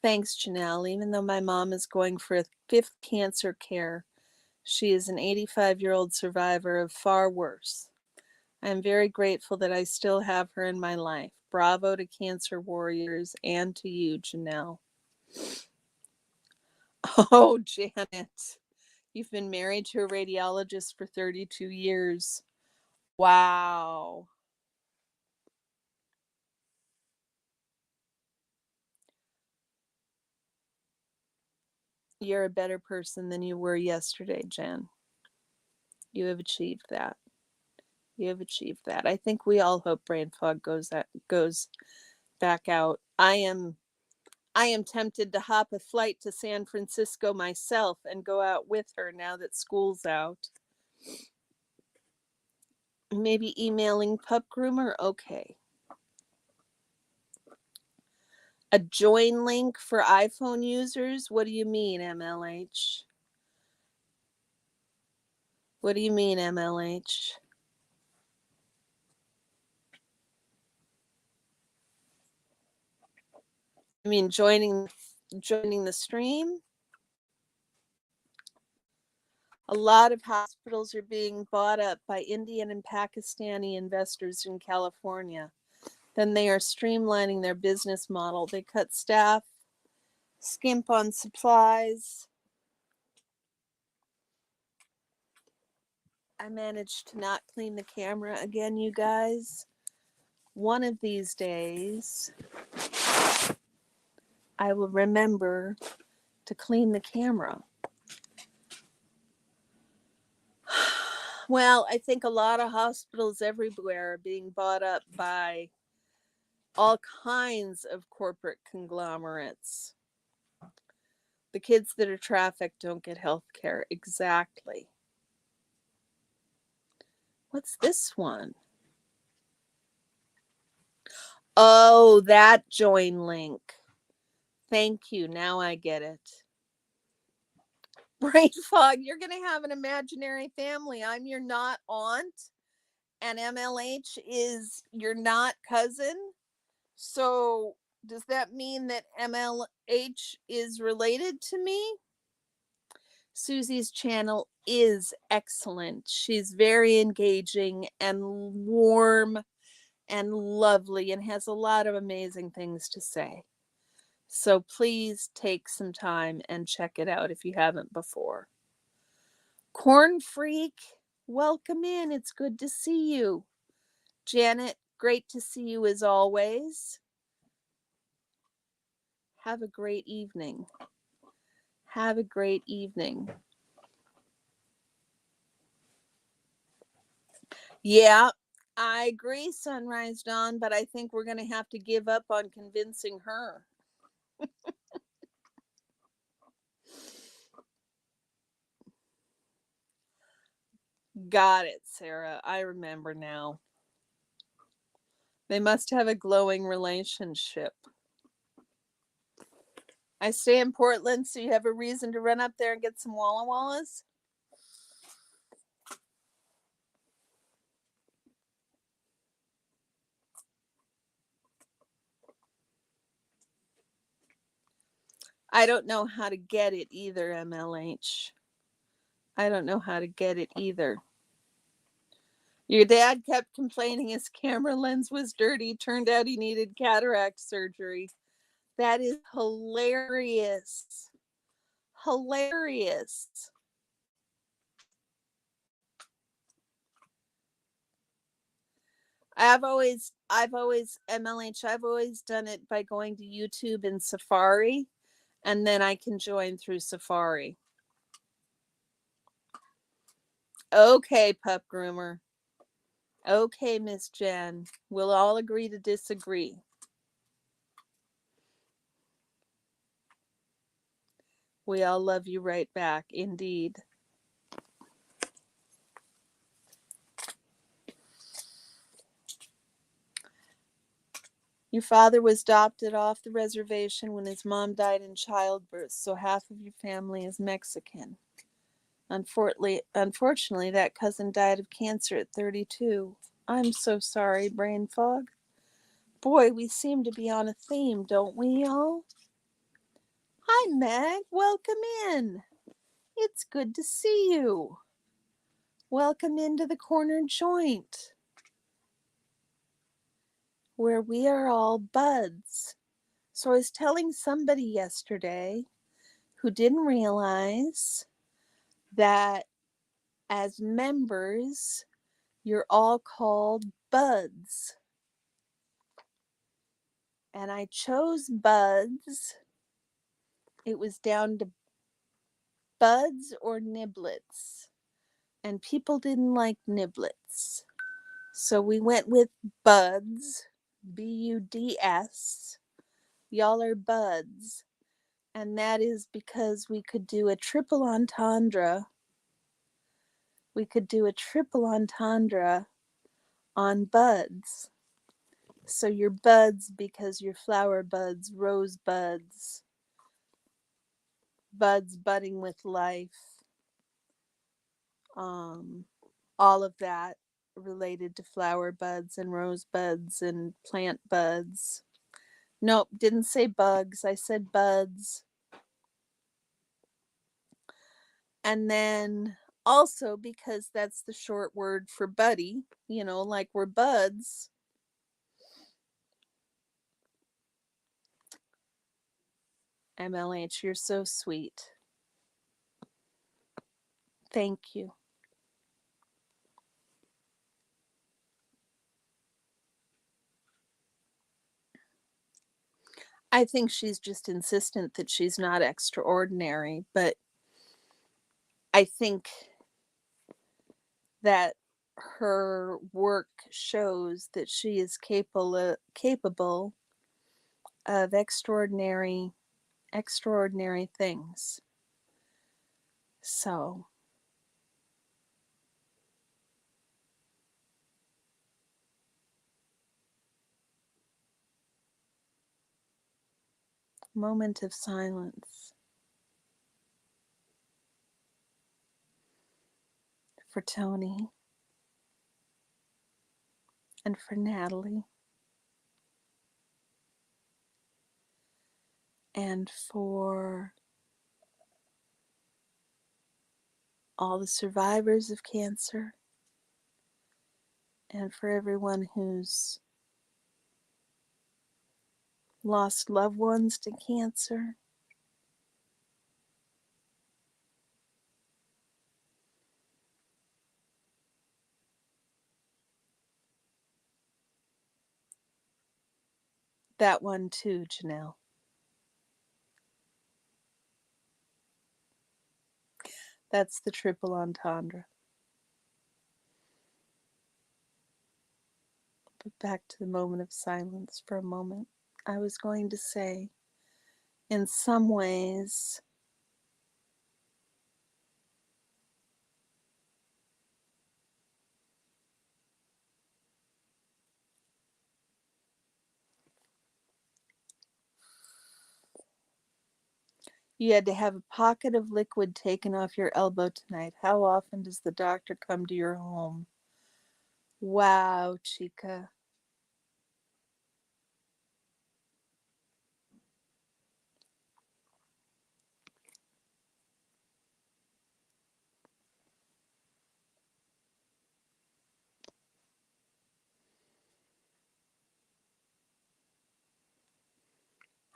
Thanks, Janelle. Even though my mom is going for a 5th cancer care, she is an 85-year-old survivor of far worse. I am very grateful that I still have her in my life. Bravo to cancer warriors and to you, Janelle. Oh, Janet, you've been married to a radiologist for 32 years. Wow. You're a better person than you were yesterday, Jen. You have achieved that. You have achieved that. I think we all hope brain fog goes back out. I am tempted to hop a flight to San Francisco myself and go out with her now that school's out. Maybe emailing Pup Groomer? Okay. A join link for iPhone users? What do you mean, MLH? What do you mean, MLH? I mean, joining the stream. A lot of hospitals are being bought up by Indian and Pakistani investors in California. Then they are streamlining their business model. They cut staff, skimp on supplies. I managed to not clean the camera again, you guys. One of these days, I will remember to clean the camera. Well, I think a lot of hospitals everywhere are being bought up by all kinds of corporate conglomerates. The kids that are trafficked don't get health care. Exactly. What's this one? Oh, that join link. Thank you. Now I get it. Brain fog. You're going to have an imaginary family. I'm your not aunt, and MLH is your not cousin. So does that mean that MLH is related to me? Susie's channel is excellent. She's very engaging and warm and lovely and has a lot of amazing things to say. So please take some time and check it out if you haven't before. Corn Freak, welcome in. It's good to see you. Janet, great to see you as always. Have a great evening. Have a great evening. Yeah, I agree, Sunrise Dawn, but I think we're going to have to give up on convincing her. Got it, Sarah. I remember now. They must have a glowing relationship. I stay in Portland, so you have a reason to run up there and get some Walla Wallas. I don't know how to get it either, MLH. I don't know how to get it either. Your dad kept complaining his camera lens was dirty. Turned out he needed cataract surgery. That is hilarious. Hilarious. I've always MLH, I've always done it by going to YouTube and Safari, and then I can join through Safari. Okay, pup groomer. Okay, Miss Jen. We'll all agree to disagree. We all love you right back, indeed. Your father was adopted off the reservation when his mom died in childbirth, so half of your family is Mexican. Unfortunately, that cousin died of cancer at 32. I'm so sorry, brain fog. Boy, we seem to be on a theme, don't we, y'all? Hi, Meg. Welcome in. It's good to see you. Welcome into the corner joint, where we are all buds. So I was telling somebody yesterday who didn't realize that as members, you're all called buds. And I chose buds. It was down to buds or niblets. And people didn't like niblets. So we went with buds, BUDS. Y'all are buds. And that is because we could do a triple entendre. We could do a triple entendre on buds. So you're buds because you're flower buds, rose buds, buds budding with life. All of that related to flower buds and rose buds and plant buds. Nope, didn't say bugs. I said buds. And then also because that's the short word for buddy, like we're buds. MLH, you're so sweet. Thank you. I think she's just insistent that she's not extraordinary, but I think that her work shows that she is capable of extraordinary things. So, moment of silence for Tony and for Natalie and for all the survivors of cancer and for everyone who's lost loved ones to cancer. That one too, Janelle. That's the triple entendre. But back to the moment of silence for a moment. I was going to say, in some ways, you had to have a pocket of liquid taken off your elbow tonight. How often does the doctor come to your home? Wow, chica.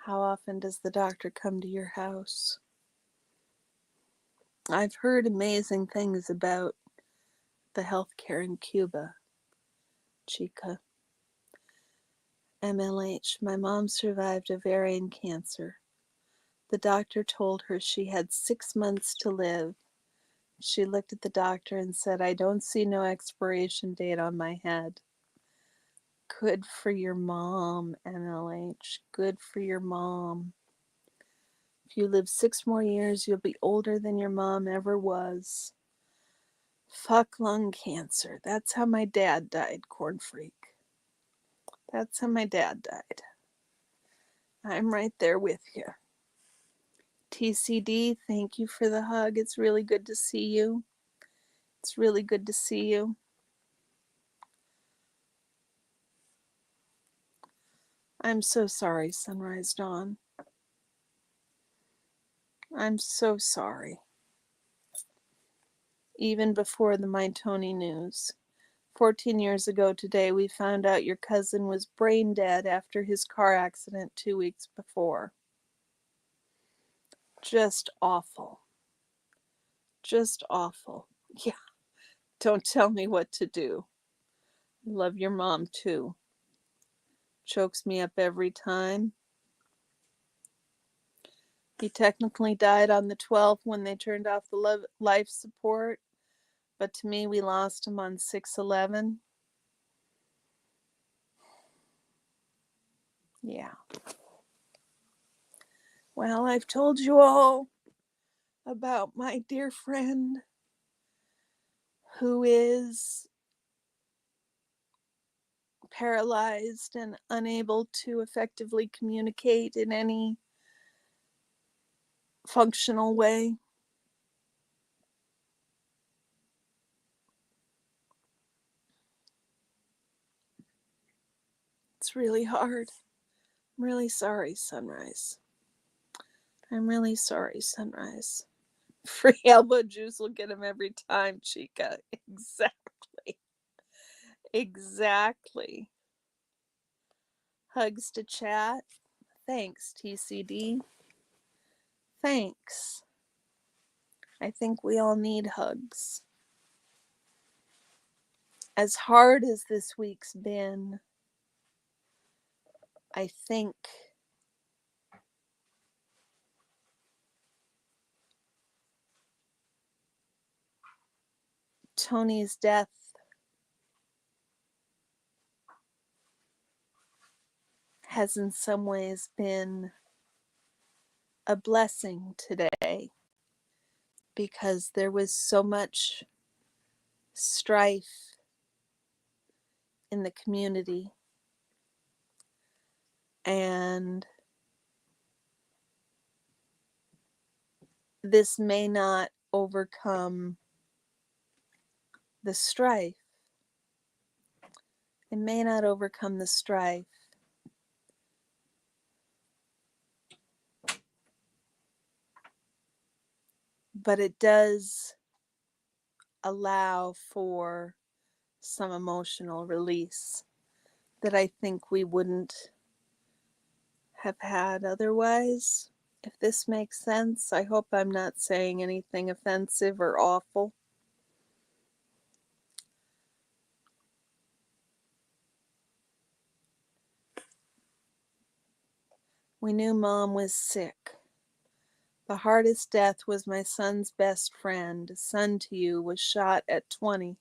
How often does the doctor come to your house? I've heard amazing things about the healthcare in Cuba, chica. MLH, my mom survived ovarian cancer. The doctor told her she had 6 months to live. She looked at the doctor and said, I don't see no expiration date on my head. Good for your mom, MLH. Good for your mom. If you live 6 more years, you'll be older than your mom ever was. Fuck lung cancer. That's how my dad died, corn freak. That's how my dad died. I'm right there with you. TCD, thank you for the hug. It's really good to see you. It's really good to see you. I'm so sorry, Sunrise Dawn. I'm so sorry. Even before the My Tony news. 14 years ago today, we found out your cousin was brain dead after his car accident 2 weeks before. Just awful. Just awful. Yeah, don't tell me what to do. Love your mom too. Chokes me up every time. He technically died on the 12th when they turned off the life support, but to me, we lost him on 6/11. Yeah. Well, I've told you all about my dear friend who is paralyzed and unable to effectively communicate in any functional way. It's really hard. I'm really sorry, Sunrise. I'm really sorry, Sunrise. Free elbow juice will get him every time, Chica. Exactly. Exactly. Hugs to chat. Thanks, TCD. Thanks. I think we all need hugs. As hard as this week's been, I think Tony's death has in some ways been a blessing today, because there was so much strife in the community, and this may not overcome the strife. It may not overcome the strife, but it does allow for some emotional release that I think we wouldn't have had otherwise. If this makes sense, I hope I'm not saying anything offensive or awful. We knew Mom was sick. The hardest death was my son's best friend. A son to you was shot at 20.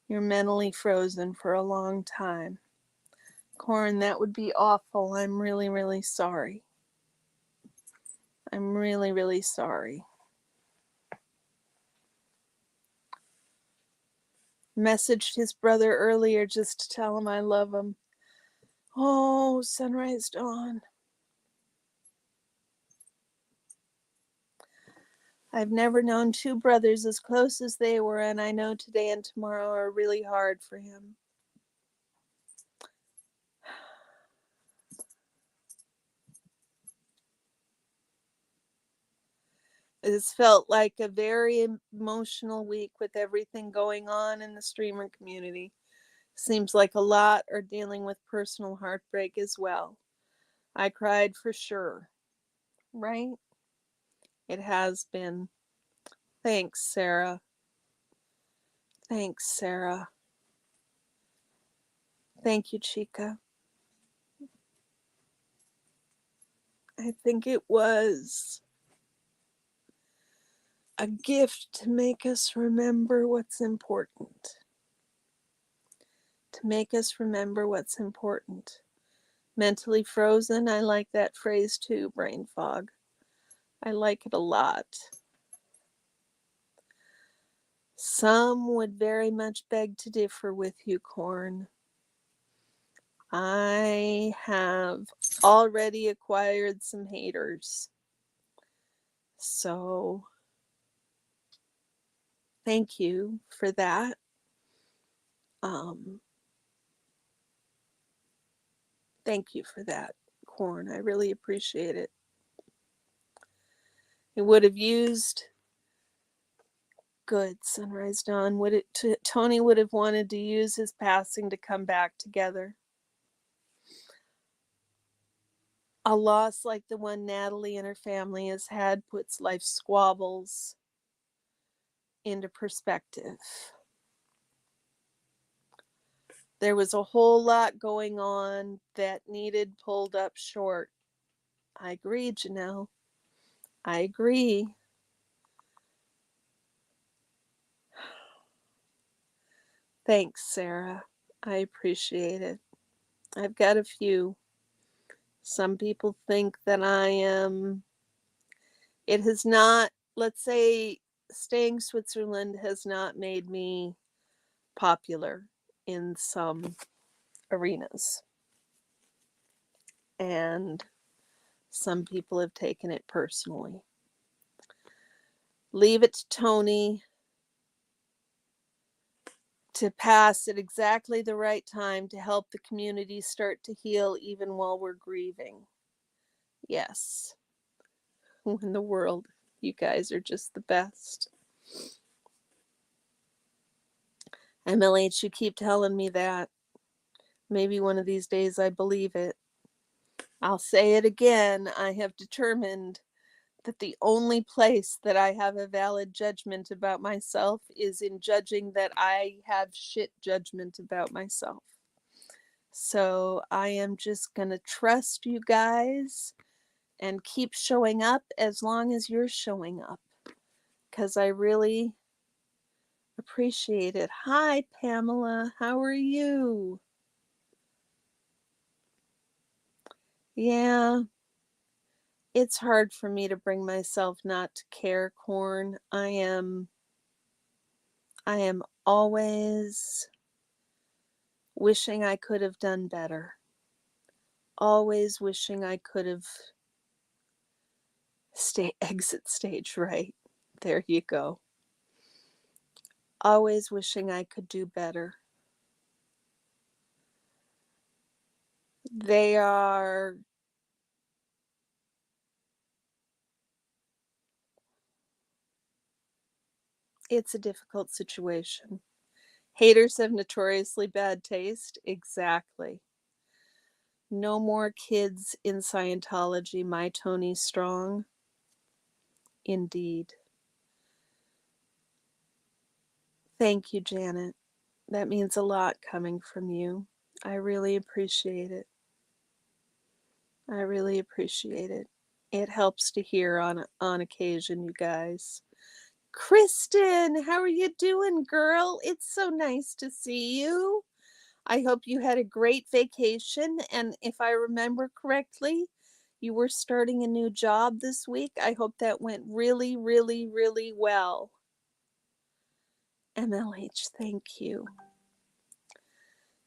You're mentally frozen for a long time. Corin, that would be awful. I'm really, really sorry. I'm really, really sorry. Messaged his brother earlier just to tell him I love him. Oh, Sunrise Dawn. I've never known two brothers as close as they were, and I know today and tomorrow are really hard for him. It's felt like a very emotional week with everything going on in the streamer community. Seems like a lot are dealing with personal heartbreak as well. I cried for sure. Right? It has been. Thanks, Sarah. Thanks, Sarah. Thank you, Chica. I think it was a gift to make us remember what's important. To make us remember what's important. Mentally frozen, I like that phrase too, brain fog. I like it a lot. Some would very much beg to differ with you, Corn. I have already acquired some haters. So, thank you for that. Thank you for that, Corn. I really appreciate it. It would have used good, Sunrise Dawn. Tony would have wanted to use his passing to come back together. A loss like the one Natalie and her family has had puts life's squabbles into perspective. There was a whole lot going on that needed pulled up short. I agree, Janelle. I agree. Thanks, Sarah. I appreciate it. I've got a few. Some people think that I am. It has not, let's say, staying Switzerland has not made me popular in some arenas. And some people have taken it personally. Leave it to Tony to pass at exactly the right time to help the community start to heal even while we're grieving. Yes. In the world, you guys are just the best. MLH, you keep telling me that. Maybe one of these days I believe it. I'll say it again. I have determined that the only place that I have a valid judgment about myself is in judging that I have shit judgment about myself. So I am just going to trust you guys and keep showing up as long as you're showing up, because I really appreciate it. Hi, Pamela. How are you? Yeah, it's hard for me to bring myself not to care, Corn. I am always wishing I could have done better. Always wishing I could have exit stage right. There you go. Always wishing I could do better. They are it's a difficult situation. Haters have notoriously bad taste. Exactly. No more kids in Scientology, my Tony Strong. Indeed. Thank you, Janet. That means a lot coming from you. I really appreciate it. I really appreciate it. It helps to hear on occasion, you guys. Kristen, how are you doing, girl? It's so nice to see you. I hope you had a great vacation, and if I remember correctly, you were starting a new job this week. I hope that went really, really, really well. MLH, thank you.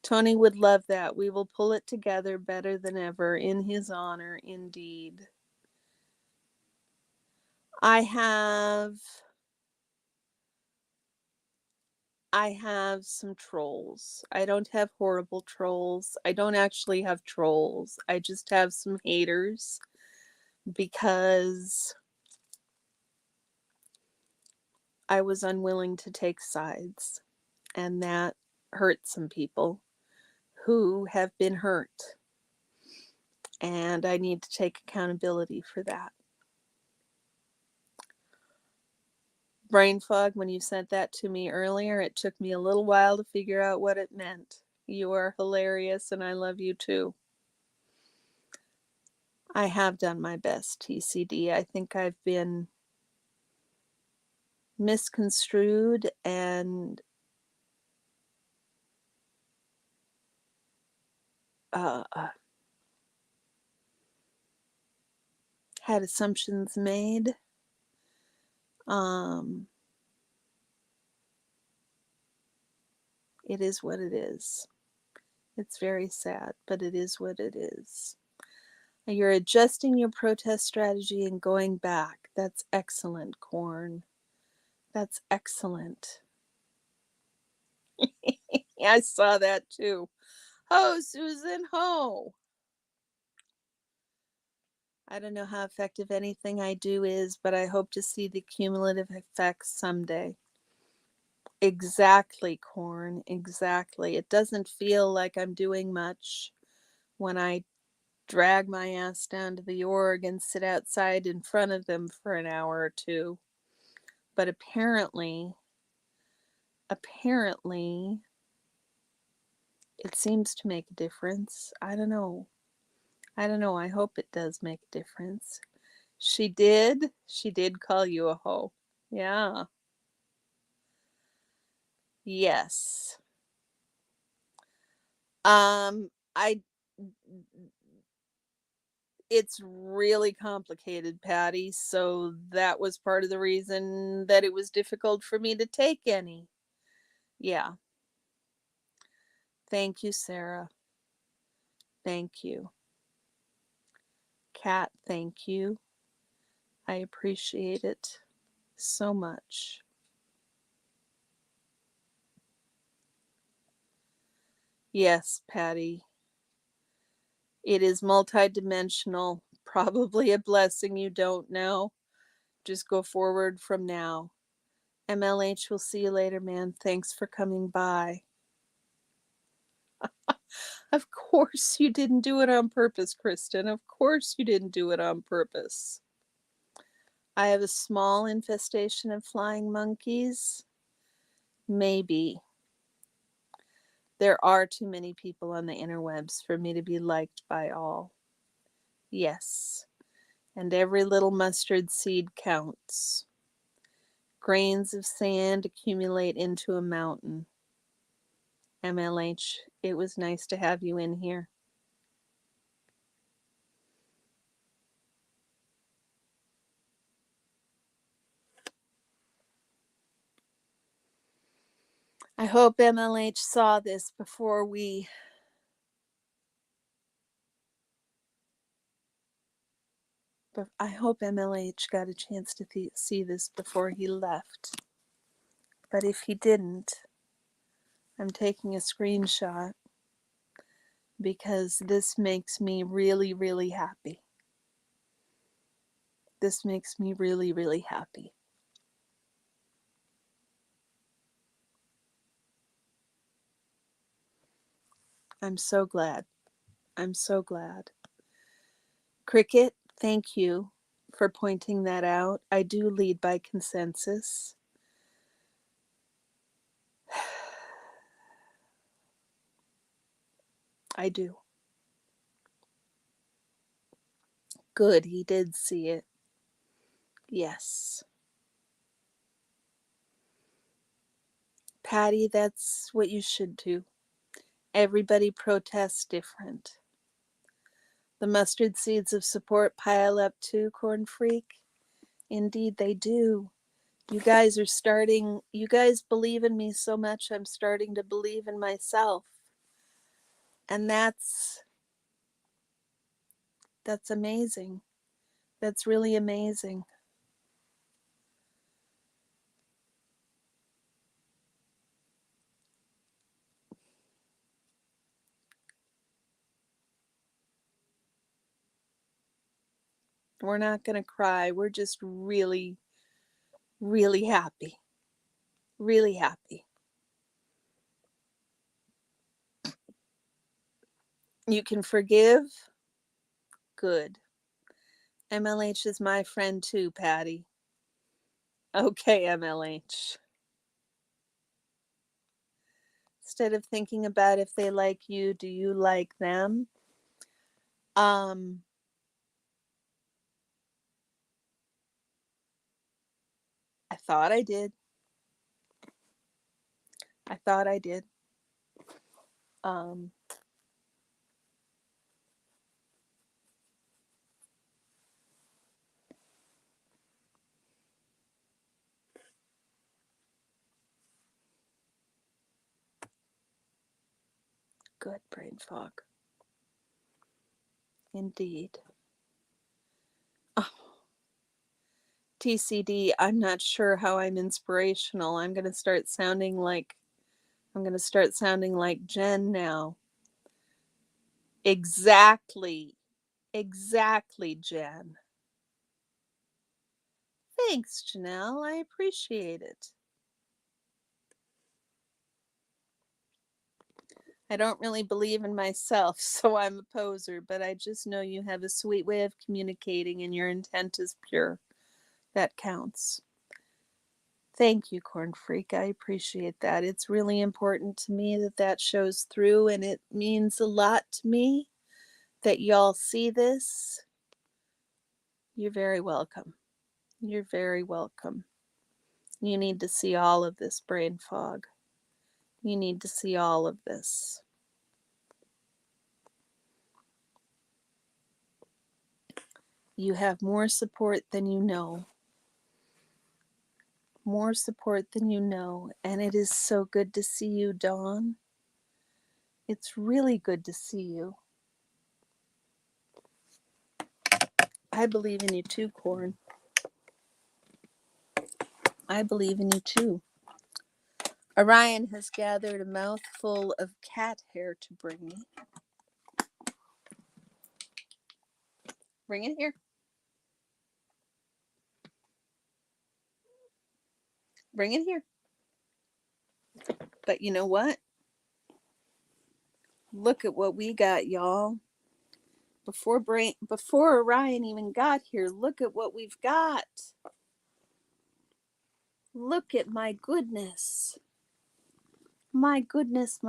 Tony would love that. We will pull it together better than ever in his honor, indeed. I have some trolls. I don't have horrible trolls. I don't actually have trolls. I just have some haters because I was unwilling to take sides, and that hurt some people who have been hurt. And I need to take accountability for that. Brain fog, when you sent that to me earlier, it took me a little while to figure out what it meant. You are hilarious, and I love you too. I have done my best, TCD. I think I've been misconstrued and had assumptions made. It is what it is. It's very sad, but it is what it is. You're adjusting your protest strategy and going back. That's excellent, Corn. That's excellent. I saw that too. Ho, Susan, ho. I don't know how effective anything I do is, but I hope to see the cumulative effects someday. Exactly, Corn. Exactly. It doesn't feel like I'm doing much when I drag my ass down to the org and sit outside in front of them for an hour or two. But apparently, it seems to make a difference. I don't know. I hope it does make a difference. She did call you a hoe. Yeah. Yes. I it's really complicated, Patty, so that was part of the reason that it was difficult for me to take any. Yeah. Thank you, Sarah. Thank you. Kat, thank you. I appreciate it so much. Yes, Patty. It is multidimensional. Probably a blessing you don't know. Just go forward from now. MLH, we'll see you later, man. Thanks for coming by. Of course you didn't do it on purpose, Kristen. Of course you didn't do it on purpose. I have a small infestation of flying monkeys. Maybe. There are too many people on the interwebs for me to be liked by all. Yes. And every little mustard seed counts. Grains of sand accumulate into a mountain. MLH, it was nice to have you in here. I hope MLH saw this before we... But I hope MLH got a chance to see this before he left. But if he didn't, I'm taking a screenshot because this makes me really, really happy. This makes me really, really happy. I'm so glad. I'm so glad. Cricket, thank you for pointing that out. I do lead by consensus. I do. Good, he did see it. Yes. Patty, that's what you should do. Everybody protests different. The mustard seeds of support pile up too, Corn Freak. Indeed, they do. You guys believe in me so much, I'm starting to believe in myself. And that's amazing. That's really amazing. We're not going to cry. We're just really, really happy. Really happy. You can forgive? Good. MLH is my friend too, Patty. Okay, MLH. Instead of thinking about if they like you, do you like them? I thought I did. I thought I did. Good brain fog. Indeed. Oh. TCD, I'm not sure how I'm inspirational. I'm going to start sounding like Jen now. Exactly. Exactly, Jen. Thanks, Janelle. I appreciate it. I don't really believe in myself, so I'm a poser, but I just know you have a sweet way of communicating and your intent is pure. That counts. Thank you, Corn Freak. I appreciate that. It's really important to me that shows through, and it means a lot to me that y'all see this. You're very welcome. You're very welcome. You need to see all of this brain fog. You need to see all of this. You have more support than you know. More support than you know. And it is so good to see you, Dawn. It's really good to see you. I believe in you too, Corn. I believe in you too. Orion has gathered a mouthful of cat hair to bring me. Bring it here. Bring it here. But you know what? Look at what we got, y'all. Before Orion even got here, look at what we've got. Look at my goodness. My goodness,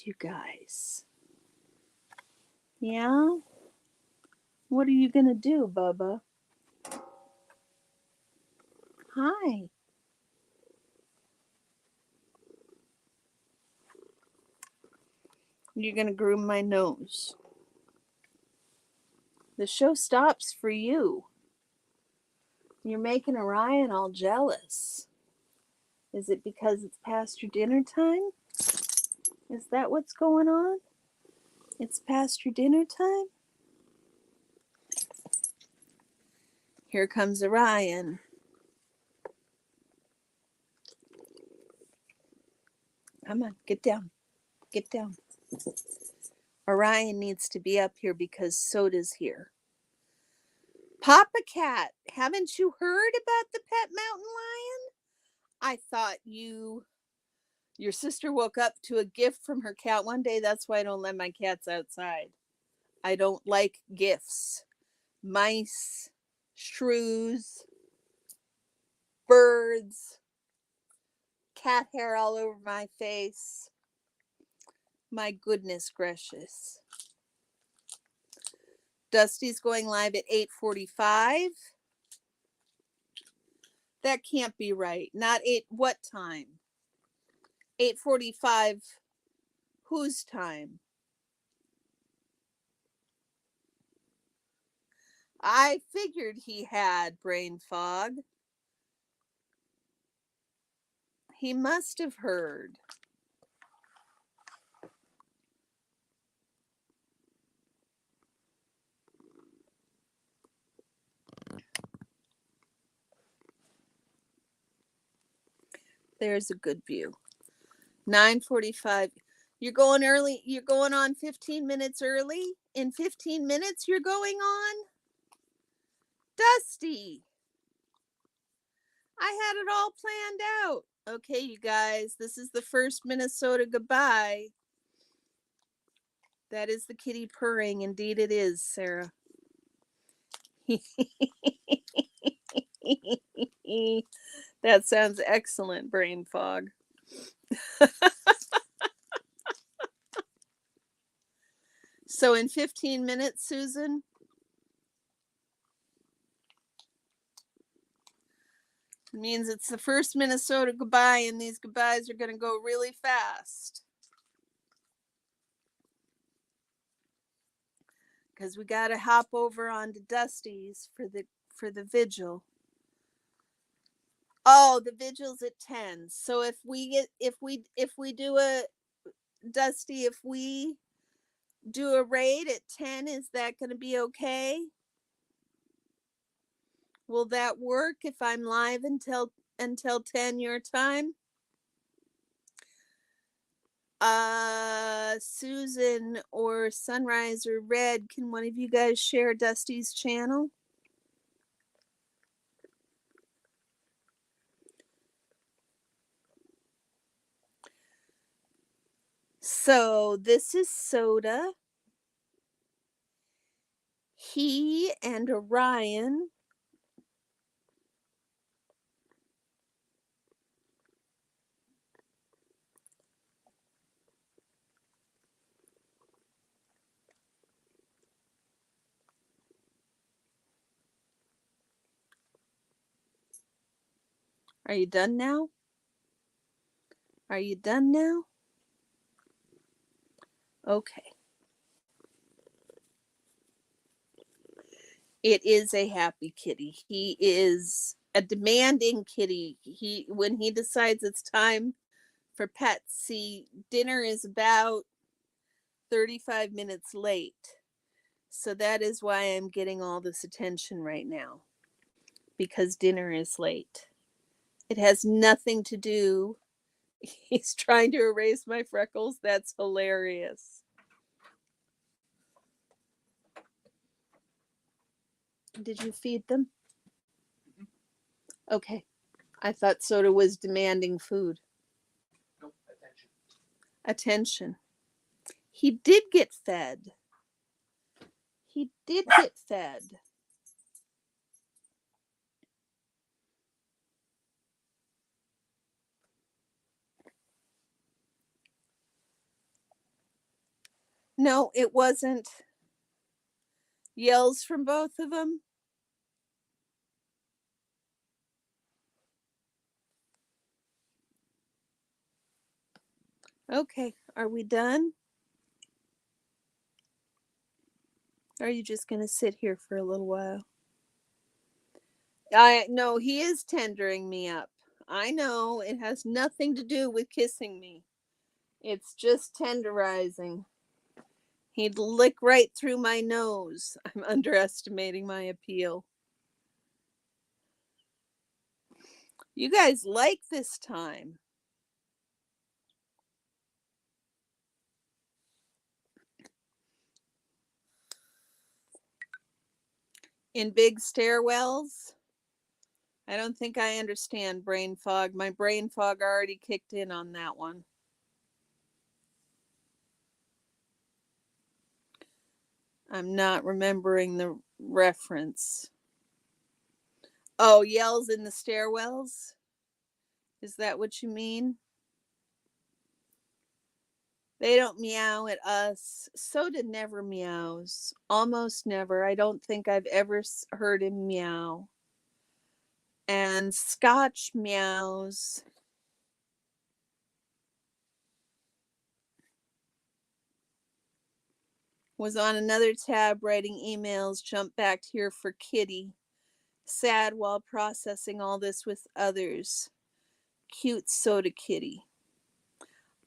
you guys. Yeah? What are you going to do, Bubba? Hi. You're going to groom my nose. The show stops for you. You're making Orion all jealous. Is it because it's past your dinner time? Is that what's going on? It's past your dinner time? Here comes Orion. Come on, get down. Get down. Orion needs to be up here because Soda's here. Papa Cat, haven't you heard about the pet mountain lion? I thought your sister woke up to a gift from her cat one day. That's why I don't let my cats outside. I don't like gifts. Mice, shrews, birds, cat hair all over my face. My goodness gracious. Dusty's going live at 8:45. That can't be right. Not 8, what time? 8:45, whose time? I figured he had brain fog. He must have heard. There's a good view. 9:45. You're going early. You're going on 15 minutes early. In 15 minutes, you're going on? Dusty. I had it all planned out. Okay, you guys, this is the first Minnesota goodbye. That is the kitty purring. Indeed it is, Sarah. That sounds excellent, brain fog. So in 15 minutes, Susan? It means it's the first Minnesota goodbye, and these goodbyes are going to go really fast. Because we got to hop over onto Dusty's for the vigil. Oh, the vigil's at 10. So if we do a Dusty, if we do a raid at 10, is that going to be okay? Will that work if I'm live until 10 your time? Susan or Sunrise or Red, can one of you guys share Dusty's channel? So this is Soda. He and Orion Are you done now? Are you done now? Okay. It is a happy kitty. He is a demanding kitty. When he decides it's time for pets, see, dinner is about 35 minutes late. So that is why I'm getting all this attention right now, because dinner is late. It has nothing to do. He's trying to erase my freckles. That's hilarious. Did you feed them? Okay. I thought Soda was demanding food. Nope, attention. Attention. He did get fed. He did get fed. No, it wasn't. Yells from both of them. Okay, are we done? Or are you just going to sit here for a little while? No, he is tendering me up. I know it has nothing to do with kissing me. It's just tenderizing. He'd lick right through my nose. I'm underestimating my appeal. You guys like this time. In big stairwells? I don't think I understand brain fog. My brain fog already kicked in on that one. I'm not remembering the reference. Oh, yells in the stairwells? Is that what you mean? They don't meow at us. Soda never meows. Almost never. I don't think I've ever heard him meow. And Scotch meows. Was on another tab writing emails, jumped back here for Kitty. Sad while processing all this with others. Cute Soda Kitty.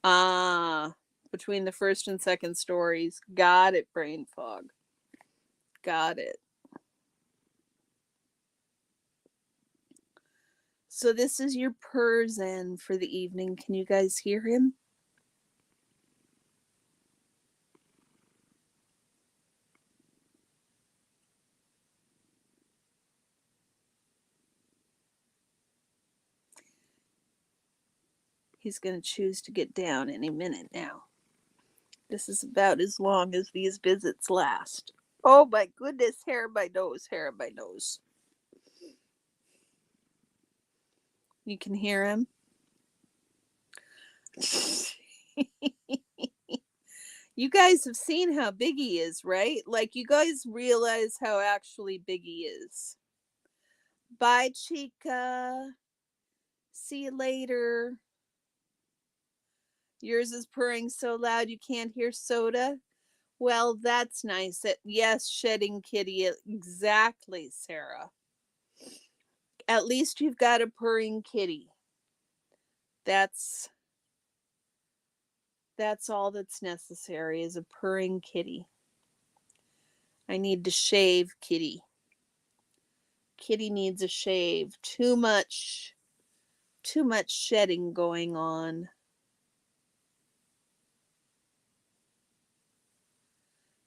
Ah, between the first and second stories. Got it, brain fog. Got it. So this is your Perzen for the evening. Can you guys hear him? He's going to choose to get down any minute now. This is about as long as these visits last. Oh my goodness, hair by nose, hair by nose. You can hear him? You guys have seen how big he is, right? Like, you guys realize how actually big he is. Bye, Chica. See you later. Yours is purring so loud you can't hear Soda. Well, that's nice. Yes, shedding kitty. Exactly, Sarah. At least you've got a purring kitty. That's all that's necessary is a purring kitty. I need to shave Kitty. Kitty needs a shave. Too much shedding going on.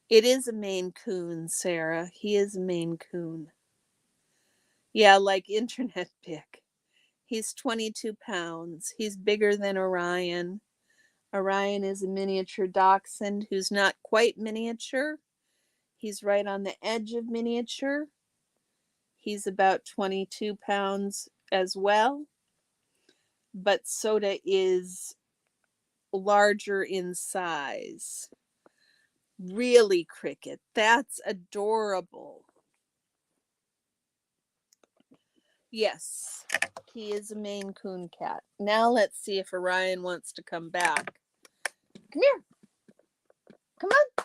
It is a Maine Coon, Sarah. He is a Maine Coon. Yeah, like internet big. He's 22 pounds. He's bigger than Orion. Orion is a miniature dachshund who's not quite miniature. He's right on the edge of miniature. He's about 22 pounds as well. But Soda is larger in size. Really, Cricket. That's adorable. Yes, he is a Maine Coon cat. Now let's see if Orion wants to come back. Come here. Come on.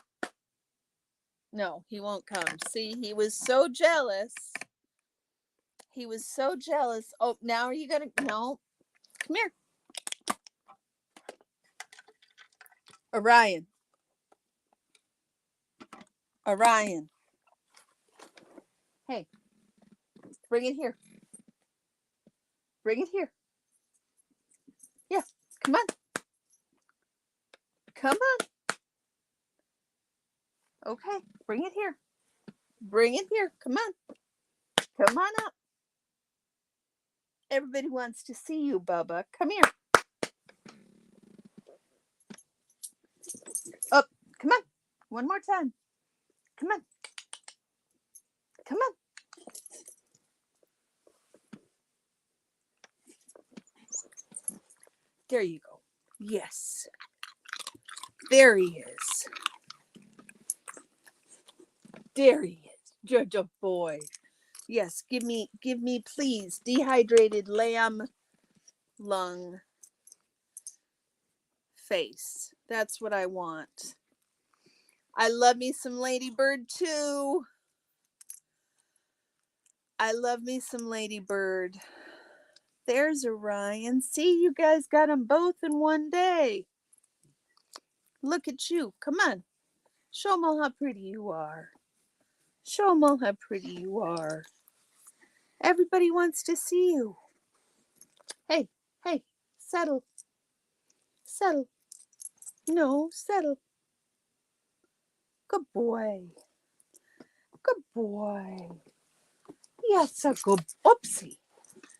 No, he won't come. See, he was so jealous. He was so jealous. Oh, now are you going to... No. Come here. Orion. Orion. Hey. Bring it here. Bring it here. Yeah, come on. Okay, bring it here. Bring it here. Come on. Come on up. Everybody wants to see you, Bubba. Come here. Up. Come on. One more time. Come on. Come on. There you go. Yes. There he is. There he is. Jojo boy. Yes, give me, please, dehydrated lamb lung face. That's what I want. I love me some ladybird too. I love me some ladybird. There's Orion. See, you guys got them both in one day. Look at you. Come on. Show them all how pretty you are. Show them all how pretty you are. Everybody wants to see you. Hey, hey, settle. Settle. No, settle. Good boy. Good boy. Yes, a good oopsie.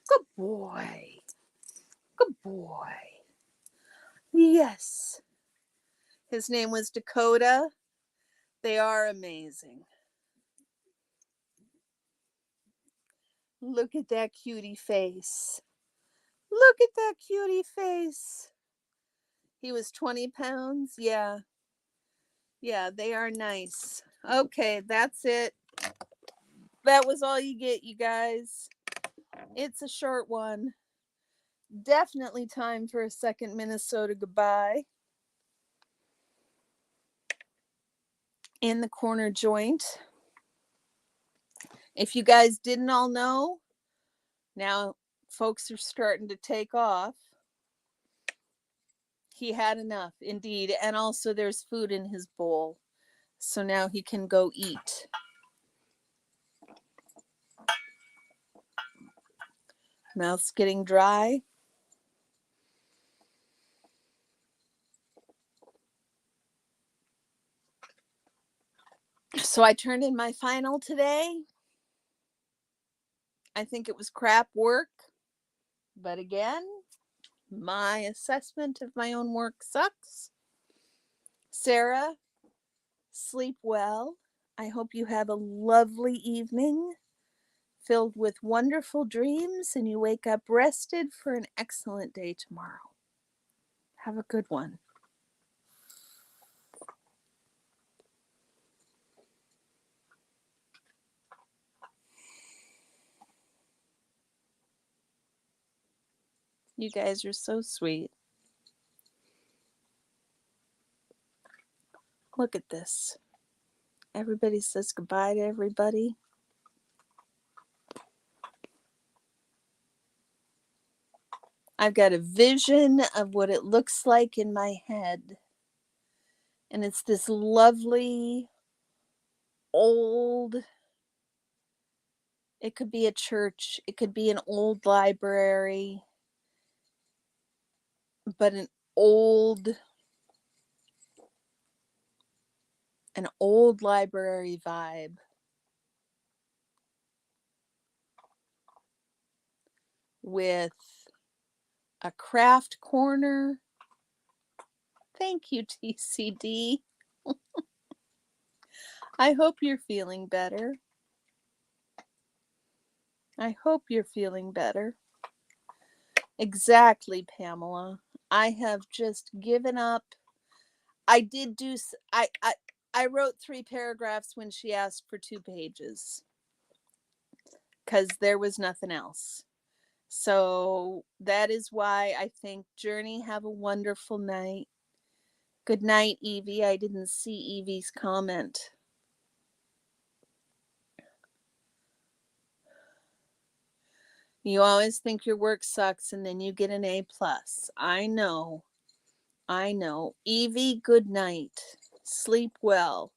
Good boy. Good boy. Yes. His name was Dakota. They are amazing. Look at that cutie face. Look at that cutie face. He was 20 pounds. Yeah. Yeah, they are nice. Okay, that's it. That was all you get, you guys. It's a short one. Definitely time for a second Minnesota goodbye. In the corner joint. If you guys didn't all know, now folks are starting to take off. He had enough, indeed. And also there's food in his bowl. So now he can go eat. Mouth's getting dry. So I turned in my final today. I think it was crap work. But again, my assessment of my own work sucks. Sarah, sleep well. I hope you have a lovely evening filled with wonderful dreams and you wake up rested for an excellent day tomorrow. Have a good one. You guys are so sweet. Look at this. Everybody says goodbye to everybody. I've got a vision of what it looks like in my head. And it's this lovely, old, it could be a church, it could be an old library, but an old library vibe. With a craft corner. Thank you, TCD. I hope you're feeling better. I hope you're feeling better. Exactly, Pamela. I have just given up. I wrote 3 paragraphs when she asked for 2 pages because there was nothing else. So that is why I think Journey, have a wonderful night. Good night, Evie. I didn't see Evie's comment. You always think your work sucks and then you get an A+. I know. Evie, good night. Sleep well.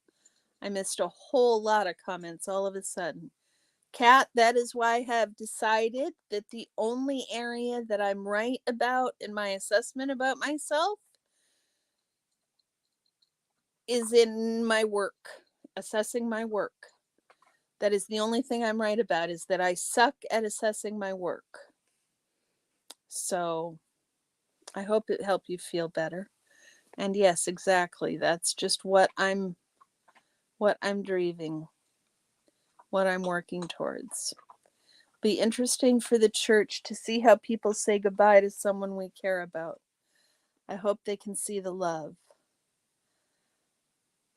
I missed a whole lot of comments all of a sudden. Kat, that is why I have decided that the only area that I'm right about in my assessment about myself is in my work assessing my work. That is the only thing I'm right about, is that I suck at assessing my work. So I hope it helped you feel better. And yes, exactly. That's just what I'm dreaming, what I'm working towards. Be interesting for the church to see how people say goodbye to someone we care about. I hope they can see the love.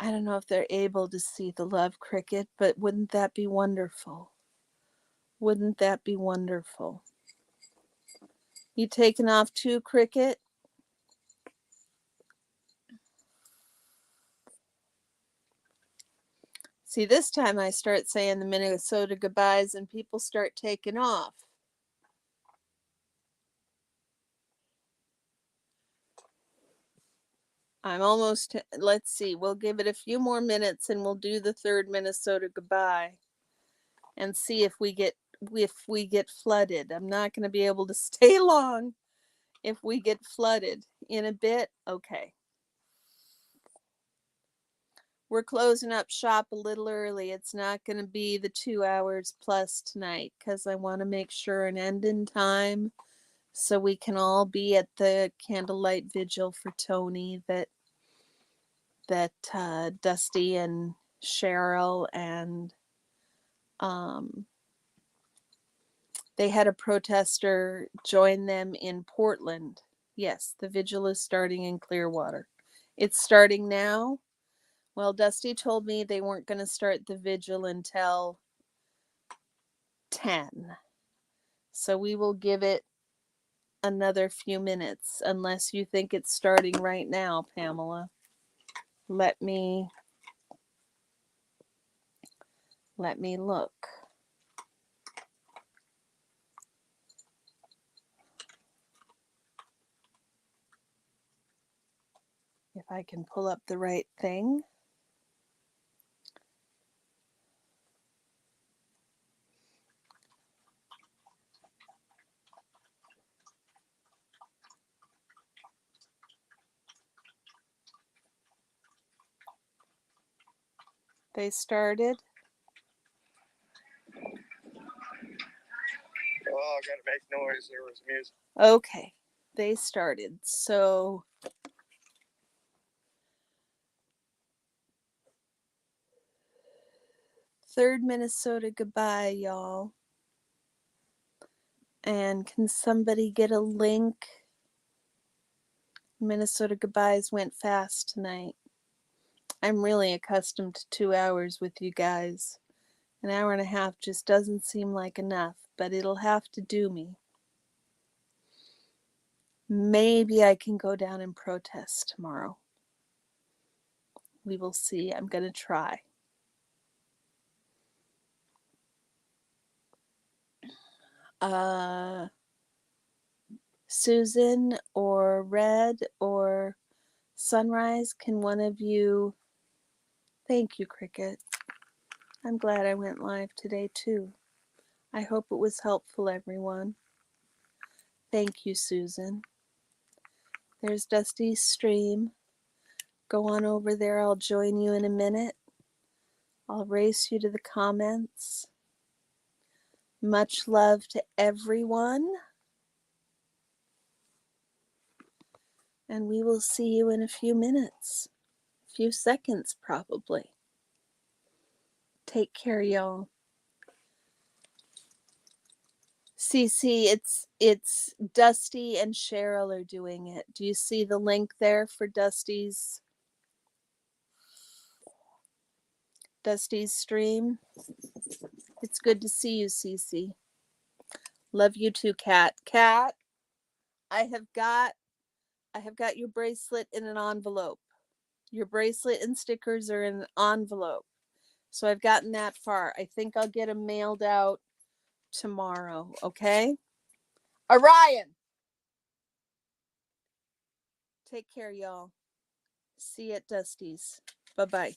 I don't know if they're able to see the love, Cricket, but wouldn't that be wonderful? Wouldn't that be wonderful? You taking off too, Cricket? See, this time I start saying the Minnesota goodbyes and people start taking off. I'm almost, let's see, we'll give it a few more minutes and we'll do the third Minnesota goodbye and see if we get flooded. I'm not going to be able to stay long if we get flooded in a bit. Okay. We're closing up shop a little early. It's not going to be the 2 hours plus tonight because I want to make sure an end in time so we can all be at the candlelight vigil for Tony that Dusty and Cheryl and they had a protester join them in Portland. Yes, the vigil is starting in Clearwater. It's starting now. Well, Dusty told me they weren't going to start the vigil until 10. So we will give it another few minutes, unless you think it's starting right now, Pamela. Let me look. If I can pull up the right thing. They started. Oh, I gotta make noise. There was music. Okay, they started. So third Minnesota goodbye, y'all. And can somebody get a link? Minnesota goodbyes went fast tonight. I'm really accustomed to 2 hours with you guys. An hour and a half just doesn't seem like enough, but it'll have to do me. Maybe I can go down and protest tomorrow. We will see. I'm going to try. Susan or Red or Sunrise, can one of you... Thank you, Cricket. I'm glad I went live today too. I hope it was helpful, everyone. Thank you, Susan. There's Dusty's stream. Go on over there. I'll join you in a minute. I'll race you to the comments. Much love to everyone. And we will see you in a few minutes. A few seconds, probably. Take care, y'all. Cece, it's Dusty and Cheryl are doing it. Do you see the link there for Dusty's stream? It's good to see you, Cece. Love you too, Kat. Kat, I have got your bracelet in an envelope. Your bracelet and stickers are in an envelope. So I've gotten that far. I think I'll get them mailed out tomorrow, okay? Orion! Take care, y'all. See you at Dusty's. Bye-bye.